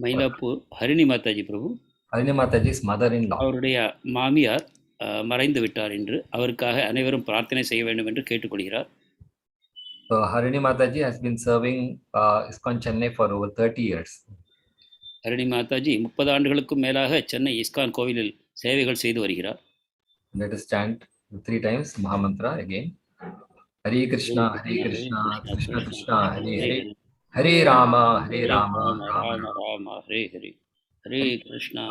Mylapore Harini Mataji Prabhu, Aṇimā-Mataji's mother-in-law. அவருடைய மாமியார் மறைந்து விட்டார் என்று, அவருக்காக அனைவரும் பிரார்த்தனை செய்ய வேண்டும் என்று கேட்டுக்கொள்கிறார். So Aṇimā-Mataji has been serving ISKCON Chennai for over 30 years. Harini Mataji 30 ஆண்டுகளுக்கும் மேலாக சென்னை இஸ்கான் கோவிலில் சேவைகள் செய்து வருகிறார். Let us chant 3 times Mahamantra again. Hare Krishna, Krishna Krishna, Hare Hare, Hare Rama, Rama Rama, Hare Hare. Hare Krishna,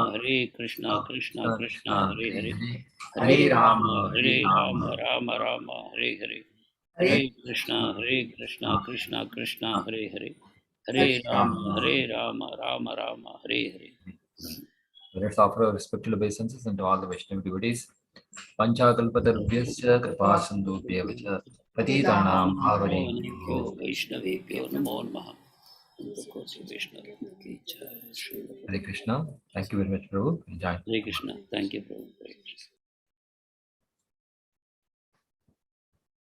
Krishna Krishna, Hare Hare, Hare Rama, Rama Rama, Hare Hare. Hare Krishna, Krishna Krishna, Hare Hare, Hare Rama, Rama Rama, Hare Hare. Let's offer our respectful obeisances unto all the Vaishnava devotees. Panchakalpatarubhyascha kripa sindhubhyeva cha patitanam pavanebhyo Vaishnavebhyo namo namaha. Hare Krishna. Hare Krishna. Thank you very much, Prabhu. Enjoy. Hare Krishna. Thank you, Prabhu.